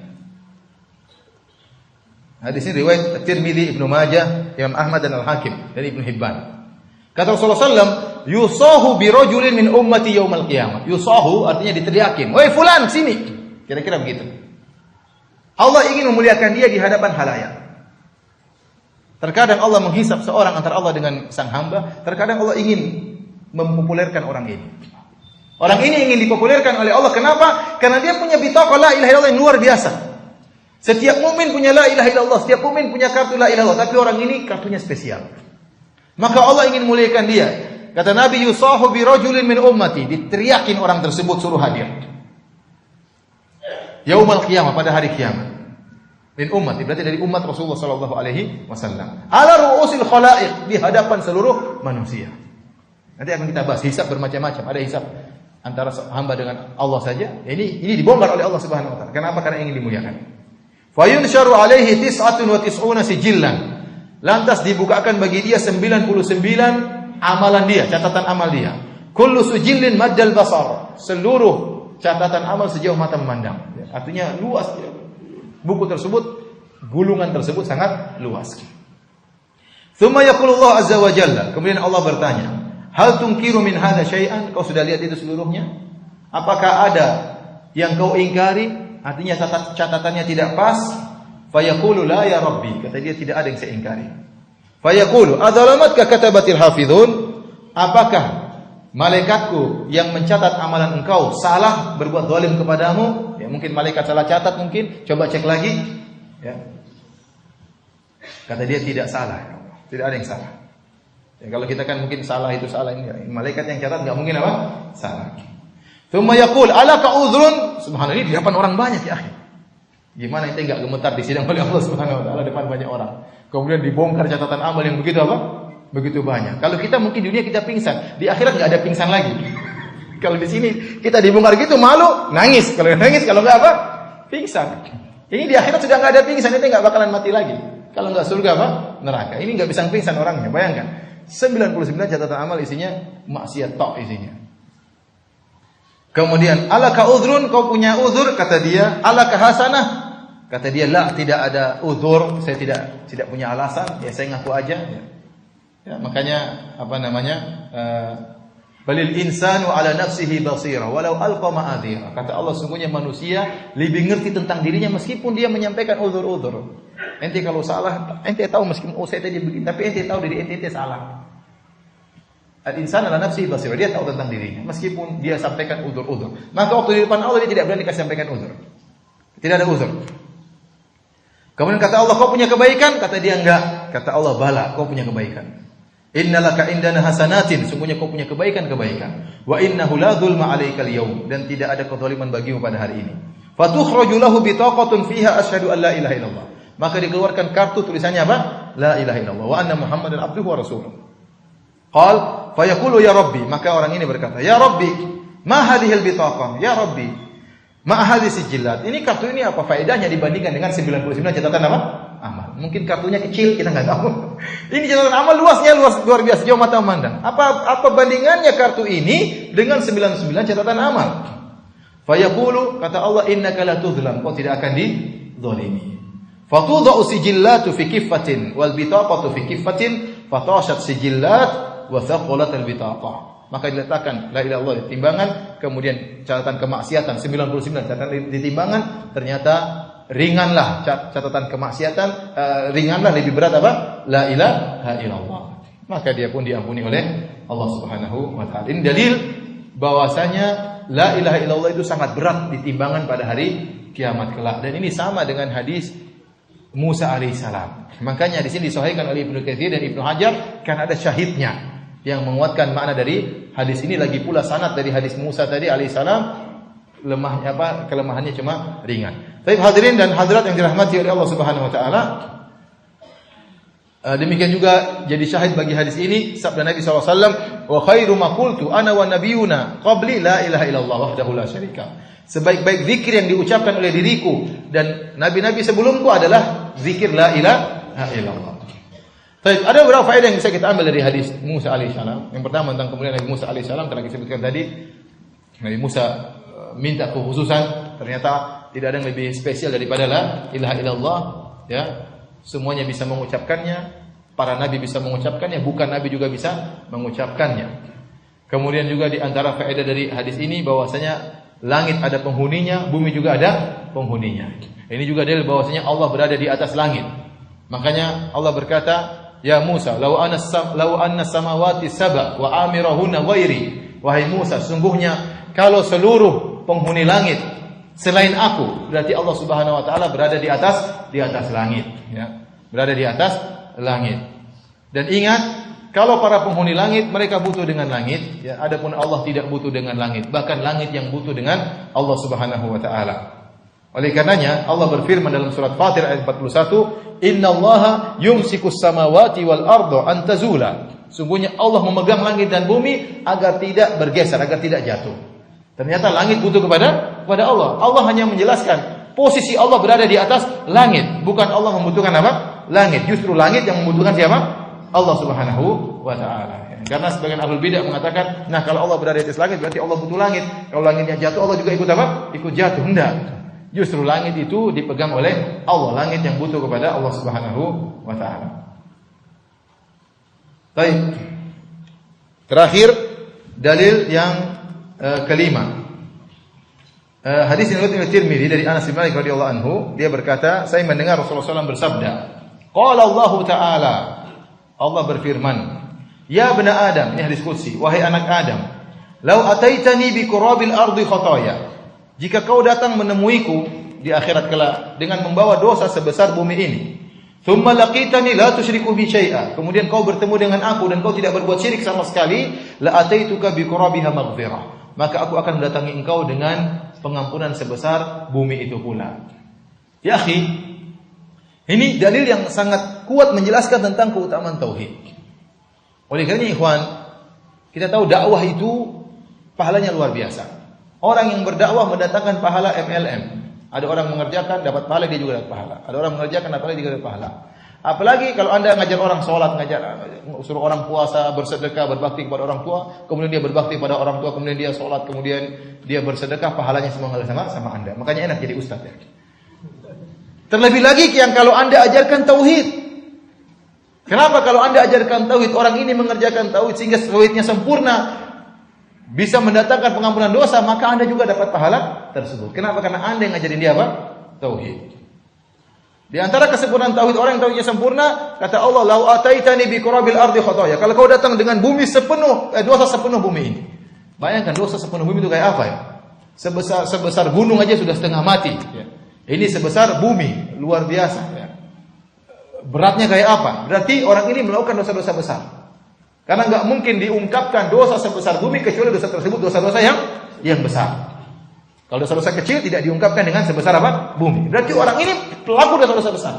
Hadis ini riwayat Tirmidzi, Ibnu Majah, Imam Ahmad dan Al-Hakim dari Ibnu Hibban. Kata Rasulullah SAW, yusahu bi rajulin min ummati yaumal qiyamah. Yusahu artinya diteriakin, "Woi fulan, sini." Kira-kira begitu. Allah ingin memuliakan dia di hadapan halayak. Terkadang Allah menghisap seorang antara Allah dengan sang hamba, terkadang Allah ingin mempopulerkan orang ini. Orang ini ingin dipopulerkan oleh Allah. Kenapa? Karena dia punya bitaqah la ilaha illallah yang luar biasa. Setiap mukmin punya la ilaha illallah, setiap mukmin punya kartu la ilaha illallah, tapi orang ini kartunya spesial. Maka Allah ingin muliakan dia. Kata Nabi, yusahu bi rajulin min ummati, diteriakin orang tersebut suruh hadir. Yaumal qiyamah, pada hari kiamat. Min ummati, berarti dari umat Rasulullah sallallahu alaihi wasallam. Ala ru'usil khalaiq, di hadapan seluruh manusia. Nanti akan kita bahas hisab bermacam-macam. Ada hisab antara hamba dengan Allah saja. Ini dibongkar oleh Allah Subhanahu wa taala. Kenapa? Karena ingin dimuliakan. Fayunsharu alaihi 99 sijillan. Lantas dibukakan bagi dia 99 amalan dia, catatan amal dia. Kullu sijillin maddal basar. Seluruh catatan amal sejauh mata memandang. Artinya luas. Buku tersebut, gulungan tersebut sangat luas. Tsumma yaqulullah azza wa jalla. Kemudian Allah bertanya, "Hal tunkiru min hadza syai'an?" Kau sudah lihat itu seluruhnya? Apakah ada yang kau ingkari? Artinya catatannya tidak pas. Fayaqulu la ya rabbi, kata dia tidak ada yang saya ingkari. Fayaqulu adzalamatka katabatil hafizun, apakah malaikatku yang mencatat amalan engkau salah berbuat zalim kepadamu? Ya, mungkin malaikat salah catat mungkin, coba cek lagi. Ya. Kata dia tidak salah, tidak ada yang salah. Ya, kalau kita kan mungkin salah itu salah ini, malaikat yang catat enggak mungkin apa? Salah. Tsumma yaqul alaka udhrun, subhanallah, ini di depan orang banyak ya akhi. Gimana ente enggak gemetar di sidang oleh Allah Subhanahu wa taala depan banyak orang. Kemudian dibongkar catatan amal yang begitu apa? Begitu banyak. Kalau kita mungkin dunia kita pingsan, di akhirat enggak ada pingsan lagi. Kalau di sini kita dibongkar gitu malu, nangis. Kalau nangis, kalau enggak apa? Pingsan. Ini di akhirat sudah enggak ada pingsan, ente enggak bakalan mati lagi. Kalau enggak surga apa? Neraka. Ini enggak bisa pingsan orangnya, bayangkan. 99 catatan amal isinya maksiat tok isinya. Kemudian, alaka udhrun, kau punya uzur? Kata dia, alaka hasanah? Kata dia, la, tidak ada uzur, saya tidak punya alasan, ya saya ngaku aja. Ya, makanya apa namanya? Balil insanu ala nafsihi basira walau alqa ma'adhira. Kata Allah, sungguhnya manusia lebih ngerti tentang dirinya meskipun dia menyampaikan uzur-uzur. Ente kalau salah, ente tahu meskipun saya tadi begini, tapi ente tahu diri ente salah. Al-insan ala nafsihi basira, dia tahu tentang dirinya meskipun dia sampaikan uzur-uzur. Maka waktu di depan Allah dia tidak berani kasih sampaikan uzur. Tidak ada uzur. Kemudian kata Allah, kau punya kebaikan? Kata dia enggak. Kata Allah, bala, kau punya kebaikan. Innalaka indana hasanatin, sungguhnya kau punya kebaikan-kebaikan. Wa innahu la dzulma 'alaikal yaum, dan tidak ada kezaliman bagimu pada hari ini. Fatukhraju lahu bitaqatun fiha asyhadu an la ilaha illallah. Maka dikeluarkan kartu tulisannya apa? La ilaha illallah wa anna Muhammadan abduhu wa rasuluh. Qal fayaqulu ya rabbi, maka orang ini berkata, ya rabbi, ma hadhil bitaqah? Ya rabbi, ma hadhihi sijillat? Ini kartu ini apa faedahnya dibandingkan dengan 99 catatan apa? Amal. Mungkin kartunya kecil, kita enggak tahu. Ini catatan amal luasnya luar biasa, jauh mata memandang. Apa bandingannya kartu ini dengan 99 catatan amal? Fayaqulu, kata Allah, innaka la tuzlam, kau tidak akan dizalimi. Fatudau sijillatu fi kiffatin wal bitaqatu fi kiffatin fatashat sijillat wa thaqulat al bitaqah. Maka diletakkan la ilaha illallah di timbangan, kemudian catatan kemaksiatan 99 catatan di timbangan, ternyata ringanlah catatan kemaksiatan, ringanlah lebih berat apa? La ilaha illallah. Maka dia pun diampuni oleh Allah Subhanahu wa taala. Ini dalil bahwasanya la ilaha illallah itu sangat berat di timbangan pada hari kiamat kelak. Dan ini sama dengan hadis Musa alaihissalam. Makanya di sini disahihkan oleh Ibnu Katsir dan Ibnu Hajar karena ada syahidnya yang menguatkan makna dari hadis ini, lagi pula sanad dari hadis Musa tadi alaihissalam lemahnya apa? Kelemahannya cuma ringan. Baik hadirin dan hadirat yang dirahmati oleh Allah Subhanahu wa taala. Demikian juga jadi syahid bagi hadis ini sabda Nabi SAW, wa khairu ma qultu ana wa nabiyuna qabli la ilaha illallah wahdahu la syarika. Sebaik-baik zikir yang diucapkan oleh diriku dan nabi-nabi sebelumku adalah zikir la ilaha illallah. Baik, ada beberapa faedah yang bisa kita ambil dari hadis Musa alaihissalam. Yang pertama tentang kemuliaan Nabi Musa alaihissalam telah disebutkan tadi. Nabi Musa minta kekhususan, ternyata tidak ada yang lebih spesial daripada la ilaha illallah, ya. Semuanya bisa mengucapkannya, para nabi bisa mengucapkannya, bukan nabi juga bisa mengucapkannya. Kemudian juga di antara faedah dari hadis ini bahwasanya langit ada penghuninya, bumi juga ada penghuninya. Ini juga dalil bahwasanya Allah berada di atas langit. Makanya Allah berkata, "Ya Musa, law anna samawati sab'a wa amirahunna ghairi." Wahai Musa, sungguhnya kalau seluruh penghuni langit selain aku, berarti Allah Subhanahu wa taala berada di atas langit, ya. Berada di atas langit. Dan ingat, kalau para penghuni langit mereka butuh dengan langit, ya, adapun Allah tidak butuh dengan langit, bahkan langit yang butuh dengan Allah Subhanahu wa taala. Oleh karenanya Allah berfirman dalam surat Fatir ayat 41, "Innallaha yumsikus samawati wal arda an tazula." Sungguhnya Allah memegang langit dan bumi agar tidak bergeser, agar tidak jatuh. Ternyata langit butuh kepada Allah. Allah hanya menjelaskan posisi Allah berada di atas langit, bukan Allah membutuhkan apa? Langit. Justru langit yang membutuhkan siapa? Allah Subhanahu wa taala. Karena sebagian ahlul bidah mengatakan, nah kalau Allah berada di atas langit berarti Allah butuh langit. Kalau langitnya jatuh Allah juga ikut apa? Ikut jatuh. Enggak. Justru langit itu dipegang oleh Allah, langit yang butuh kepada Allah Subhanahu wa taala. Baik. Terakhir dalil yang kelima. Hadis yang diriwayatkan oleh Tirmidzi dari Anas bin Malik radhiyallahu anhu, dia berkata, saya mendengar Rasulullah SAW bersabda, qala Allah taala, Allah berfirman, ya bani Adam, ini hadis qudsi, wahai anak Adam, lau ataitani bi qurabil ardi khataya, jika kau datang menemuiku di akhirat kelak dengan membawa dosa sebesar bumi ini, thumma laqitani la tusyriku bi syai'a, kemudian kau bertemu dengan aku dan kau tidak berbuat syirik sama sekali, la ataituka bi qurabiha maghfirah, maka aku akan mendatangi engkau dengan pengampunan sebesar bumi itu pula. Ya akhi, ini dalil yang sangat kuat menjelaskan tentang keutamaan tauhid. Oleh karena ikhwan, kita tahu dakwah itu pahalanya luar biasa. Orang yang berdakwah mendatangkan pahala MLM. Ada orang mengerjakan dapat pahala, dia juga dapat pahala. Ada orang mengerjakan dapat pahala, dia juga dapat pahala. Apalagi kalau Anda ngajar orang sholat, suruh orang puasa, bersedekah, berbakti kepada orang tua, kemudian dia berbakti pada orang tua, kemudian dia sholat, kemudian dia bersedekah, pahalanya semua sama Anda. Makanya enak jadi ustaz, ya. Terlebih lagi yang kalau Anda ajarkan tauhid. Kenapa kalau Anda ajarkan tauhid, orang ini mengerjakan tauhid sehingga tauhidnya sempurna, bisa mendatangkan pengampunan dosa, maka Anda juga dapat pahala tersebut. Kenapa? Karena Anda yang ngajarin dia apa? Tauhid. Di antara kesempurnaan tauhid, orang yang tauhidnya sempurna, kata Allah, "Lau ataitani bi qurabil ardi khataya." Kalau kau datang dengan bumi sepenuh dosa sepenuh bumi ini. Bayangkan dosa sepenuh bumi itu kayak apa ya? Sebesar gunung aja sudah setengah mati, ya. Ini sebesar bumi, luar biasa, ya. Beratnya kayak apa? Berarti orang ini melakukan dosa-dosa besar. Karena enggak mungkin diungkapkan dosa sebesar bumi kecuali dosa tersebut dosa-dosa yang besar. Kalau dosa-dosa kecil tidak diungkapkan dengan sebesar apa? Bumi. Berarti orang ini pelaku dosa-dosa besar.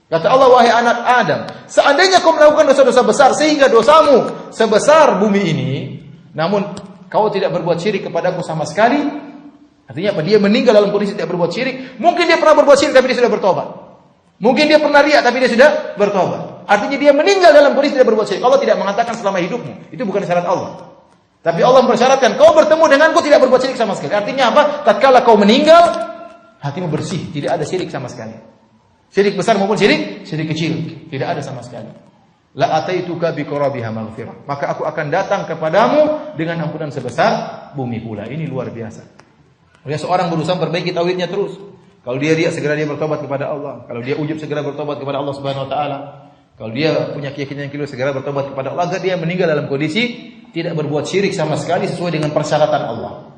Kata Allah, wahai anak Adam, seandainya kau melakukan dosa-dosa besar sehingga dosamu sebesar bumi ini, namun kau tidak berbuat syirik kepadaku sama sekali, artinya apa? Dia meninggal dalam kondisi tidak berbuat syirik. Mungkin dia pernah berbuat syirik tapi dia sudah bertobat. Mungkin dia pernah riya tapi dia sudah bertobat. Artinya dia meninggal dalam kondisi tidak berbuat syirik. Allah tidak mengatakan selama hidupmu. Itu bukan syarat Allah. Tapi Allah mempersyaratkan kau bertemu denganku tidak berbuat syirik sama sekali. Artinya apa? Tatkala kau meninggal, hatimu bersih, tidak ada syirik sama sekali. Syirik besar maupun syirik kecil, tidak ada sama sekali. La ataituka bi qurabiha maghfirah. Maka aku akan datang kepadamu dengan ampunan sebesar bumi pula. Ini luar biasa. Oleh seorang berusaha perbaiki tauhidnya terus. Kalau dia riya, segera dia bertobat kepada Allah. Kalau dia ujub, segera bertobat kepada Allah Subhanahu wa taala. Kalau dia punya keyakinan yang keliru, segera bertobat kepada Allah agar dia meninggal dalam kondisi tidak berbuat syirik sama sekali sesuai dengan persyaratan Allah.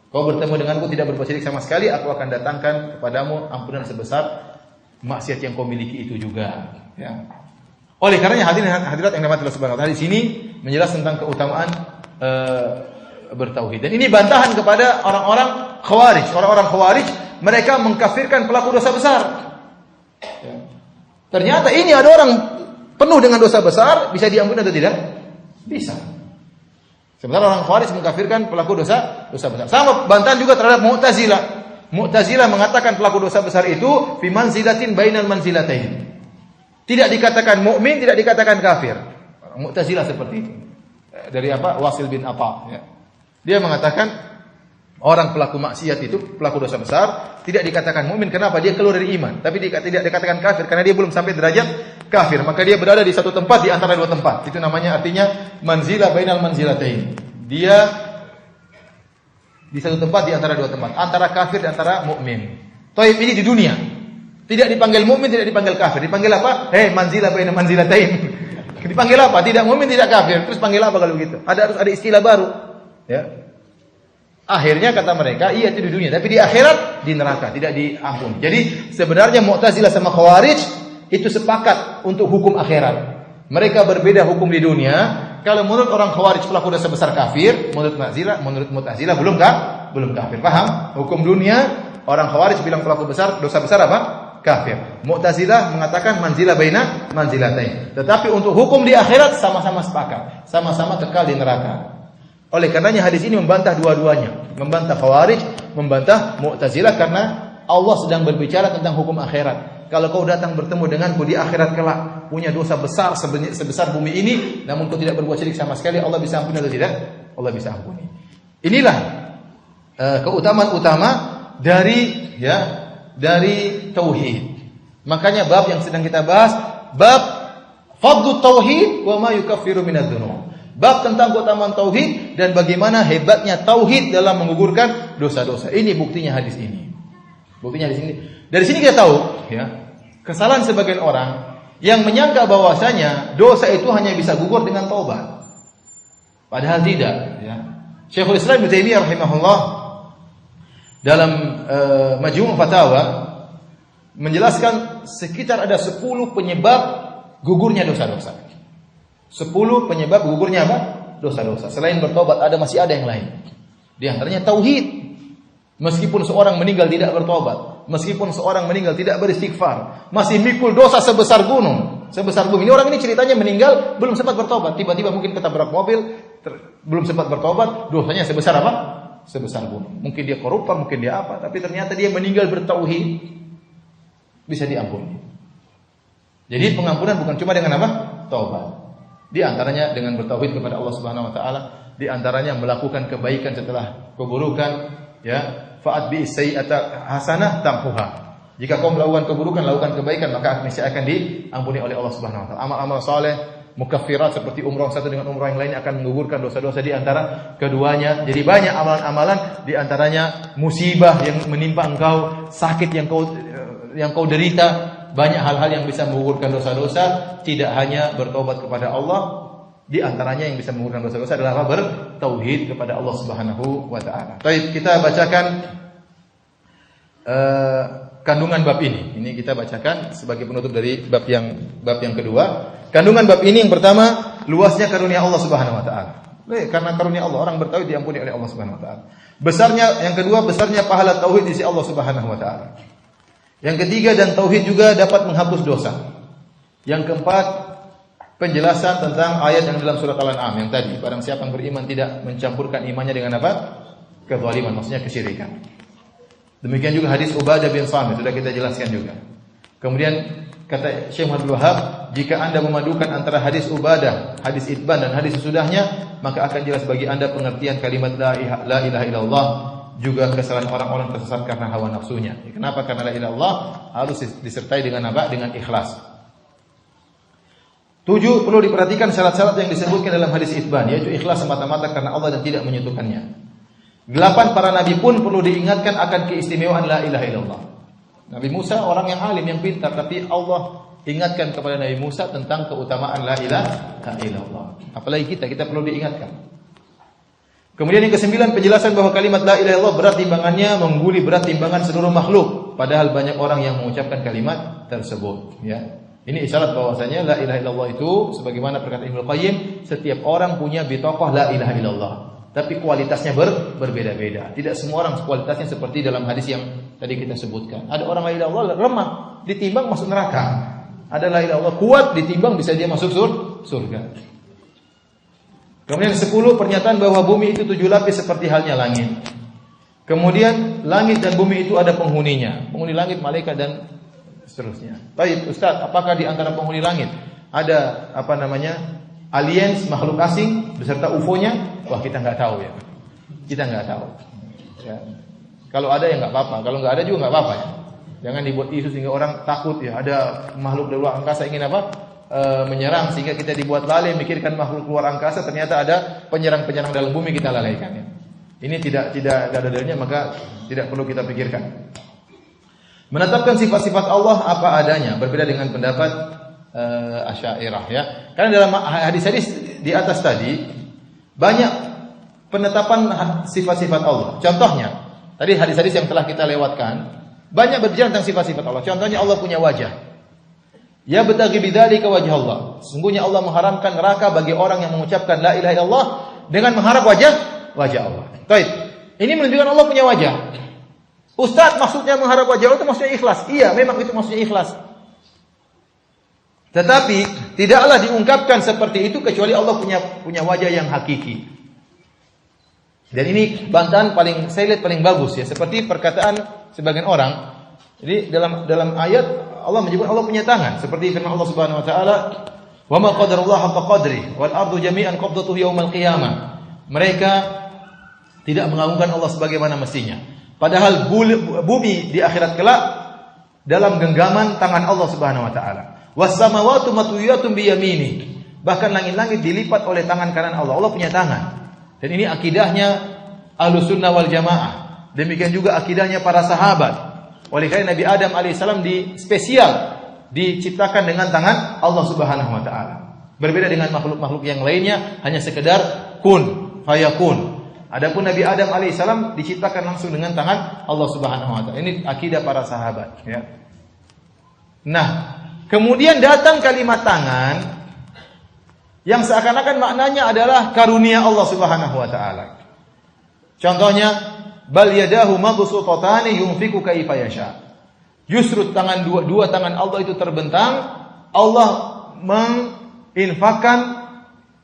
Kau bertemu denganku tidak berbuat syirik sama sekali, aku akan datangkan kepadamu ampunan sebesar maksiat yang kau miliki itu juga. Ya. Oleh karenanya hadirat yang dirahmati Allah Subhanahu wa taala, di sini menjelaskan tentang keutamaan bertauhid. Dan ini bantahan kepada orang-orang Khawarij. Orang-orang Khawarij mereka mengkafirkan pelaku dosa besar. Ya. Ternyata ini ada orang penuh dengan dosa besar, bisa diampuni atau tidak? Bisa. Sementara orang Khawarij mengkafirkan pelaku dosa besar. Sama bantahan juga terhadap Mu'tazilah. Mu'tazilah mengatakan pelaku dosa besar itu fi manzilatin bainal manzilatain. Tidak dikatakan mukmin, tidak dikatakan kafir. Mu'tazilah seperti itu. Dari apa? Wasil bin Atha, ya. Dia mengatakan orang pelaku maksiat itu, pelaku dosa besar, tidak dikatakan mukmin. Kenapa? Dia keluar dari iman. Tapi tidak dikatakan kafir karena dia belum sampai derajat kafir. Maka dia berada di satu tempat di antara dua tempat. Itu namanya artinya manzilah bainal manzilatain. Dia di satu tempat di antara dua tempat, antara kafir dan antara mukmin. Taib ini di dunia. Tidak dipanggil mukmin, tidak dipanggil kafir. Dipanggil apa? Manzilah bainal manzilatain. Dipanggil apa? Tidak mukmin, tidak kafir. Terus panggil apa kalau begitu? Harus ada istilah baru. Ya. Akhirnya kata mereka, iya itu di dunia, tapi di akhirat di neraka, tidak diampuni. Jadi sebenarnya Mu'tazilah sama Khawarij itu sepakat untuk hukum akhirat. Mereka berbeda hukum di dunia. Kalau menurut orang Khawarij pelaku dosa besar kafir, menurut Mu'tazilah belum kafir. Paham? Hukum dunia orang Khawarij bilang pelaku dosa besar apa? Kafir. Mu'tazilah mengatakan manzilah baina manzilatain. Tetapi untuk hukum di akhirat sama-sama sepakat, sama-sama kekal di neraka. Oleh karenanya hadis ini membantah dua-duanya, membantah Khawarij, membantah Mu'tazilah karena Allah sedang berbicara tentang hukum akhirat. Kalau kau datang bertemu denganku di akhirat kelak, punya dosa besar sebesar bumi ini, namun kau tidak berbuat syirik sama sekali, Allah bisa ampuni atau tidak? Allah bisa ampuni. Inilah keutamaan utama dari tauhid. Makanya bab yang sedang kita bahas, bab fadlu tauhid wa ma yukaffiru minadz-dzunub. Bab tentang keutamaan tauhid dan bagaimana hebatnya tauhid dalam menggugurkan dosa-dosa. Ini buktinya hadis ini. Buktinya hadis ini. Dari sini kita tahu, ya, kesalahan sebagian orang yang menyangka bahwasanya dosa itu hanya bisa gugur dengan taubat. Padahal tidak, ya. Syekhul Islam Ibnu Taimiyah rahimahullah dalam Majmu' Fatawa menjelaskan sekitar ada 10 penyebab gugurnya dosa-dosa. 10 penyebab gugurnya apa? Dosa-dosa. Selain bertobat masih ada yang lain. Di antaranya tauhid. Meskipun seorang meninggal tidak bertobat, meskipun seorang meninggal tidak beristighfar, masih mikul dosa sebesar gunung, sebesar bumi. Ini orang ini ceritanya meninggal belum sempat bertobat, tiba-tiba mungkin ketabrak mobil, belum sempat bertobat, dosanya sebesar apa? Sebesar gunung. Mungkin dia koruptor, mungkin dia apa, tapi ternyata dia meninggal bertauhid, bisa diampuni. Jadi pengampunan bukan cuma dengan apa? Taubat. Di antaranya dengan bertauhid kepada Allah Subhanahu wa taala, di antaranya melakukan kebaikan setelah keburukan, ya. Fa'at bi sayyi'ata hasanah tamhuha. Jika kau melakukan keburukan, lakukan kebaikan, maka niscaya akan diampuni oleh Allah Subhanahu wa taala. Amal-amal saleh mukaffirat seperti umrah satu dengan umrah yang lainnya akan menggugurkan dosa-dosa di antara keduanya. Jadi banyak amalan-amalan, di antaranya musibah yang menimpa engkau, sakit yang kau derita, banyak hal-hal yang bisa menggugurkan dosa-dosa. Tidak hanya bertobat kepada Allah, di antaranya yang bisa menggugurkan dosa-dosa adalah bertauhid kepada Allah Subhanahu wa taala. Baik, kita bacakan kandungan bab ini. Ini kita bacakan sebagai penutup dari bab yang kedua. Kandungan bab ini yang pertama, luasnya karunia Allah Subhanahu wa taala. Karena karunia Allah, orang bertauhid diampuni oleh Allah Subhanahu wa taala. Yang kedua, besarnya pahala tauhid di sisi Allah Subhanahu wa taala. Yang ketiga, dan tauhid juga dapat menghapus dosa. Yang keempat, penjelasan tentang ayat yang dalam surat Al-An'am yang tadi, barang siapa yang beriman tidak mencampurkan imannya dengan apa? Kezaliman, maksudnya kesyirikan. Demikian juga hadis Ubadah bin Samit, sudah kita jelaskan juga. Kemudian kata Syekh Abdul Wahab, jika Anda memadukan antara hadis Ubadah, hadis Itban dan hadis sesudahnya, maka akan jelas bagi Anda pengertian kalimat la ilaha illallah, juga kesalahan orang-orang tersesat karena hawa nafsunya. Kenapa? Karena la ilaha illallah harus disertai dengan apa? Dengan ikhlas. 7, perlu diperhatikan syarat-syarat yang disebutkan dalam hadis Itban, yaitu ikhlas semata-mata karena Allah dan tidak menyentuhkannya. 8, para nabi pun perlu diingatkan akan keistimewaan la ilaha illallah. Nabi Musa orang yang alim, yang pintar, tapi Allah ingatkan kepada Nabi Musa tentang keutamaan la ilaha illallah. Apalagi kita perlu diingatkan. Kemudian yang ke-9, penjelasan bahwa kalimat la ilaha illallah berat timbangannya mengguli berat timbangan seluruh makhluk, padahal banyak orang yang mengucapkan kalimat tersebut, ya. Ini isyarat bahwasanya la ilaha illallah itu sebagaimana perkataan Ibnu Qayyim, setiap orang punya bitaqah la ilaha illallah, tapi kualitasnya berbeda-beda. Tidak semua orang kualitasnya seperti dalam hadis yang tadi kita sebutkan. Ada orang la ilaha illallah lemah, ditimbang masuk neraka. Ada la ilaha illallah kuat, ditimbang bisa dia masuk surga. Kemudian 10 pernyataan bahwa bumi itu 7 lapis seperti halnya langit. Kemudian langit dan bumi itu ada penghuninya. Penghuni langit, malaikat dan seterusnya. Baik, Ustaz, apakah di antara penghuni langit ada aliens, makhluk asing beserta UFO-nya? Wah, kita nggak tahu ya. Kita nggak tahu. Ya. Kalau ada ya nggak apa-apa. Kalau nggak ada juga nggak apa-apa ya. Jangan dibuat isu sehingga orang takut ya. Ada makhluk dari luar angkasa ingin menyerang sehingga kita dibuat lalai mikirkan makhluk luar angkasa, ternyata ada penyerang-penyerang dalam bumi kita lalaikan ya. Ini tidak ada dalilnya, maka tidak perlu kita pikirkan. Menetapkan sifat-sifat Allah apa adanya, berbeda dengan pendapat Asy'ariyah ya. Karena dalam hadis-hadis di atas tadi banyak penetapan sifat-sifat Allah. Contohnya, tadi hadis-hadis yang telah kita lewatkan banyak berbicara tentang sifat-sifat Allah. Contohnya Allah punya wajah. Ya betaghi bidzalika wajh Allah. Sesungguhnya Allah mengharamkan neraka bagi orang yang mengucapkan la ilaha illallah dengan mengharap wajah Allah. Baik. Ini menunjukkan Allah punya wajah. Ustaz, maksudnya mengharap wajah Allah itu maksudnya ikhlas. Iya, memang itu maksudnya ikhlas. Tetapi tidaklah diungkapkan seperti itu kecuali Allah punya wajah yang hakiki. Dan ini bantahan saya lihat paling bagus ya, seperti perkataan sebagian orang. Jadi dalam ayat Allah menyebut Allah punya tangan, seperti firman Allah Subhanahu wa taala, "Wa ma qadarullah haqqa qadri wal ardu jami'an qabdatuhu yaumal qiyamah." Mereka tidak mengagungkan Allah sebagaimana mestinya. Padahal bumi di akhirat kelak dalam genggaman tangan Allah Subhanahu wa taala. Was samawati matwiyatun bi yamini. Bahkan langit-langit dilipat oleh tangan kanan Allah. Allah punya tangan. Dan ini akidahnya Ahlussunnah wal Jamaah. Demikian juga akidahnya para sahabat. Oleh karena Nabi Adam alaihissalam spesial diciptakan dengan tangan Allah Subhanahu wa taala. Berbeda dengan makhluk-makhluk yang lainnya hanya sekedar kun fayakun. Adapun Nabi Adam alaihissalam diciptakan langsung dengan tangan Allah Subhanahu wa taala. Ini akidah para sahabat ya. Nah, kemudian datang kalimat tangan yang seakan-akan maknanya adalah karunia Allah Subhanahu wa taala. Contohnya, bal yadahu mabsutatani yunfiqu kaifa yasha. Justru dua tangan Allah itu terbentang, Allah menginfakkan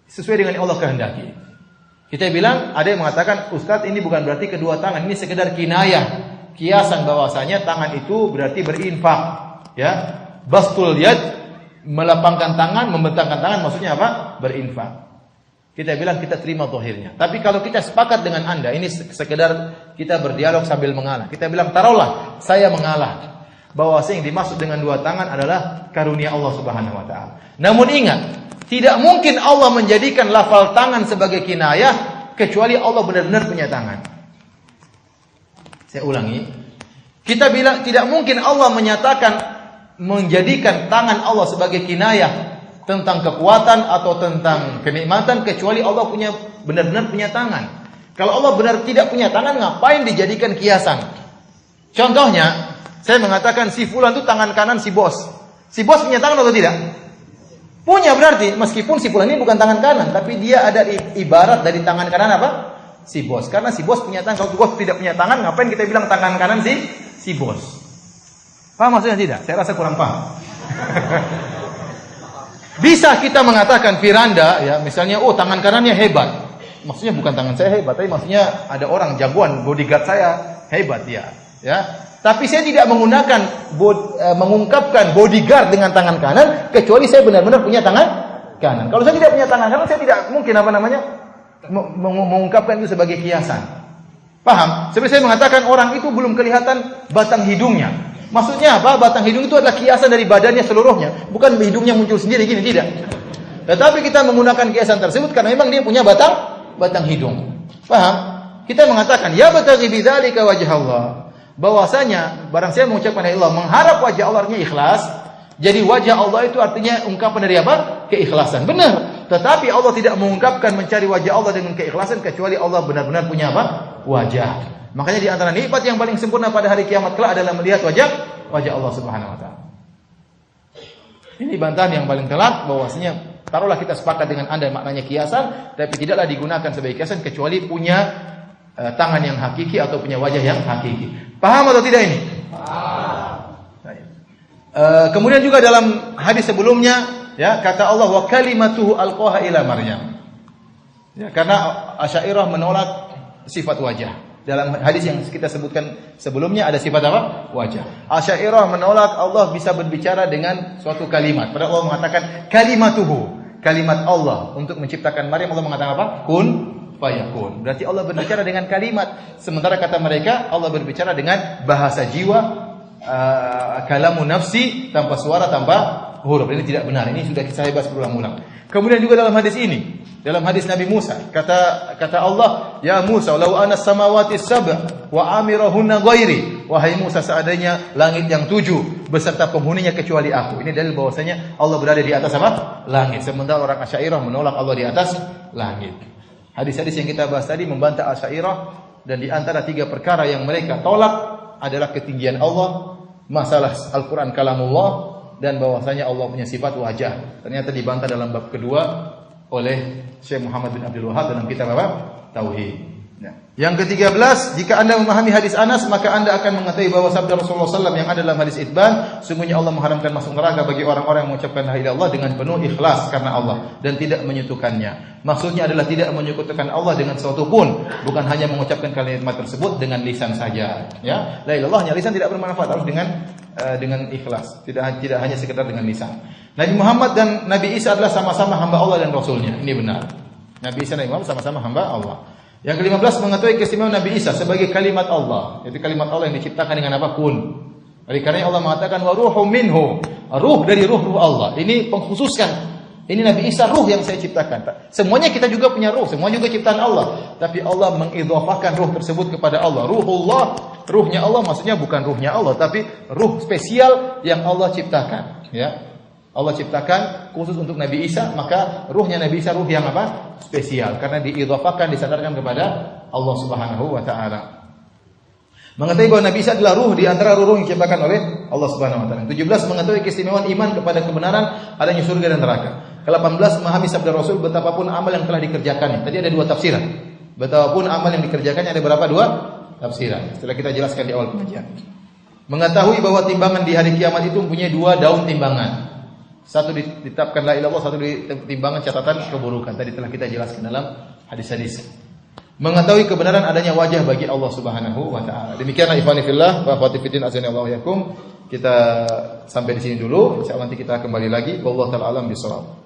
sesuai dengan Allah kehendaki. Kita bilang, ada yang mengatakan, Ustaz, ini bukan berarti kedua tangan, ini sekedar kinayah, kiasan bahwasanya tangan itu berarti berinfak, ya. Bastul yad, melapangkan tangan, membentangkan tangan, maksudnya apa? Berinfak. Kita bilang kita terima zahirnya. Tapi kalau kita sepakat dengan Anda, ini sekedar kita berdialog sambil mengalah. Kita bilang, taruhlah saya mengalah, bahwa yang dimaksud dengan dua tangan adalah karunia Allah Subhanahu wa taala. Namun ingat, tidak mungkin Allah menjadikan lafal tangan sebagai kinayah kecuali Allah benar-benar punya tangan. Saya ulangi. Kita bilang tidak mungkin Allah menjadikan tangan Allah sebagai kinayah tentang kekuatan atau tentang kenikmatan kecuali Allah benar-benar punya tangan. Kalau Allah benar tidak punya tangan, ngapain dijadikan kiasan? Contohnya, saya mengatakan si fulan itu tangan kanan si bos. Si bos punya tangan atau tidak? Punya, berarti meskipun si fulan ini bukan tangan kanan, tapi dia ada ibarat dari tangan kanan apa? Si bos. Karena si bos punya tangan. Kalau si bos tidak punya tangan, ngapain kita bilang tangan kanan si bos? Paham maksudnya tidak? Saya rasa kurang paham. Bisa kita mengatakan Firanda, ya, misalnya, oh tangan kanannya hebat. Maksudnya bukan tangan saya hebat, tapi maksudnya ada orang jagoan, bodyguard saya hebat ya. Tapi saya tidak mengungkapkan bodyguard dengan tangan kanan kecuali saya benar-benar punya tangan kanan. Kalau saya tidak punya tangan kanan, saya tidak mungkin mengungkapkan itu sebagai kiasan. Paham? Seperti saya mengatakan orang itu belum kelihatan batang hidungnya. Maksudnya apa? Batang hidung itu adalah kiasan dari badannya seluruhnya, bukan hidungnya muncul sendiri gini, tidak. Tetapi kita menggunakan kiasan tersebut karena memang dia punya batang hidung. Paham? Kita mengatakan ya bataghi bidzalika wajh Allah. Bahwasanya barang saya mengucapkan Allah mengharap wajah Allah artinya ikhlas. Jadi wajah Allah itu artinya ungkapan dari apa? Keikhlasan. Benar. Tetapi Allah tidak mengungkapkan mencari wajah Allah dengan keikhlasan kecuali Allah benar-benar punya apa? Wajah. Makanya di antara nikmat yang paling sempurna pada hari kiamat kelak adalah melihat wajah Allah Subhanahu wa taala. Ini bantahan yang paling telak bahwasanya taruhlah kita sepakat dengan Anda maknanya kiasan, tapi tidaklah digunakan sebagai kiasan kecuali punya tangan yang hakiki atau punya wajah yang hakiki. Paham atau tidak ini? Paham. Kemudian juga dalam hadis sebelumnya, ya, kata Allah wa kalimatuhu alqaha ila Maryam. Ya, karena Asy'ariyah menolak sifat wajah. Dalam hadis yang kita sebutkan sebelumnya ada sifat apa? Wajah. Asy'ariyah menolak Allah bisa berbicara dengan suatu kalimat. Padahal Allah mengatakan kalimatuhu, kalimat Allah untuk menciptakan Maryam. Allah mengatakan apa? Kun fayakun. Berarti Allah berbicara dengan kalimat. Sementara kata mereka Allah berbicara dengan bahasa jiwa, kalamun nafsi, tanpa suara, tanpa huruf. Ini tidak benar. Ini sudah saya bahas berulang-ulang. Kemudian juga dalam hadis ini, dalam hadis Nabi Musa, kata Allah, "Ya Musa, law ana samawati sab' wa amirahunna ghairi." Wahai Musa, seandainya langit yang 7 beserta penghuninya kecuali aku. Ini dalil bahwasanya Allah berada di atas apa? Langit. Sementara orang Asy'ariyah menolak Allah di atas langit. Hadis-hadis yang kita bahas tadi membantah Asy'ariyah, dan di antara 3 perkara yang mereka tolak adalah ketinggian Allah, masalah Al-Qur'an kalamullah, dan bahwasanya Allah punya sifat wajah. Ternyata dibantah dalam bab kedua oleh Syekh Muhammad bin Abdul Wahhab dalam kitab apa? Tauhid. Ya. Yang ke-13, jika Anda memahami hadis Anas, maka Anda akan mengetahui bahwa sabda Rasulullah SAW yang ada dalam hadis Itban, sungguhnya Allah mengharamkan masuk neraka bagi orang-orang yang mengucapkan la ilaha illallah dengan penuh ikhlas karena Allah dan tidak menyekutukannya. Maksudnya adalah tidak menyekutukan Allah dengan sesuatu pun, bukan hanya mengucapkan kalimat tersebut dengan lisan saja. Ya, la ilaha illallah hanya lisan tidak bermanfaat, harus dengan ikhlas, tidak hanya sekedar dengan lisan. Nabi Muhammad dan Nabi Isa adalah sama-sama hamba Allah dan Rasulnya. Ini benar. Nabi Isa dan Nabi Muhammad sama-sama hamba Allah. Yang ke-15, mengetahui keistimewaan Nabi Isa sebagai kalimat Allah. Itu kalimat Allah yang diciptakan dengan apa? Kun. Oleh karena Allah mengatakan wa ruhum minhu, ruh dari ruh Allah. Ini pengkhususkan. Ini Nabi Isa ruh yang saya ciptakan. Semuanya kita juga punya ruh, semua juga ciptaan Allah. Tapi Allah mengidhafahkan ruh tersebut kepada Allah. Ruhullah, ruhnya Allah maksudnya bukan ruhnya Allah, tapi ruh spesial yang Allah ciptakan. Ya, Allah ciptakan khusus untuk Nabi Isa, maka ruhnya Nabi Isa ruh yang apa? Spesial, karena diidhafahkan, disandarkan kepada Allah Subhanahu wa taala. Mengetahui bahwa Nabi Isa adalah ruh di antara ruh yang diciptakan oleh Allah Subhanahu wa taala. 17, mengetahui keistimewaan iman kepada kebenaran, adanya surga dan neraka. Ke-18, memahami sabda Rasul betapapun amal yang telah dikerjakannya. Tadi ada 2 tafsiran. Betapapun amal yang dikerjakannya ada berapa? 2 tafsiran. Setelah kita jelaskan di awal pengajian. Mengetahui bahwa timbangan di hari kiamat itu mempunyai 2 daun timbangan. Satu ditetapkan la ilaha illallah, satu di timbangan catatan keburukan. Tadi telah kita jelaskan dalam hadis-hadis. Mengetahui kebenaran adanya wajah bagi Allah Subhanahu wa taala. Demikianlah ikhwani fillah wa akhwati fiddin azanillahu yakum. Kita sampai di sini dulu. Insyaallah nanti kita kembali lagi. Wallahu taala alam bisawab.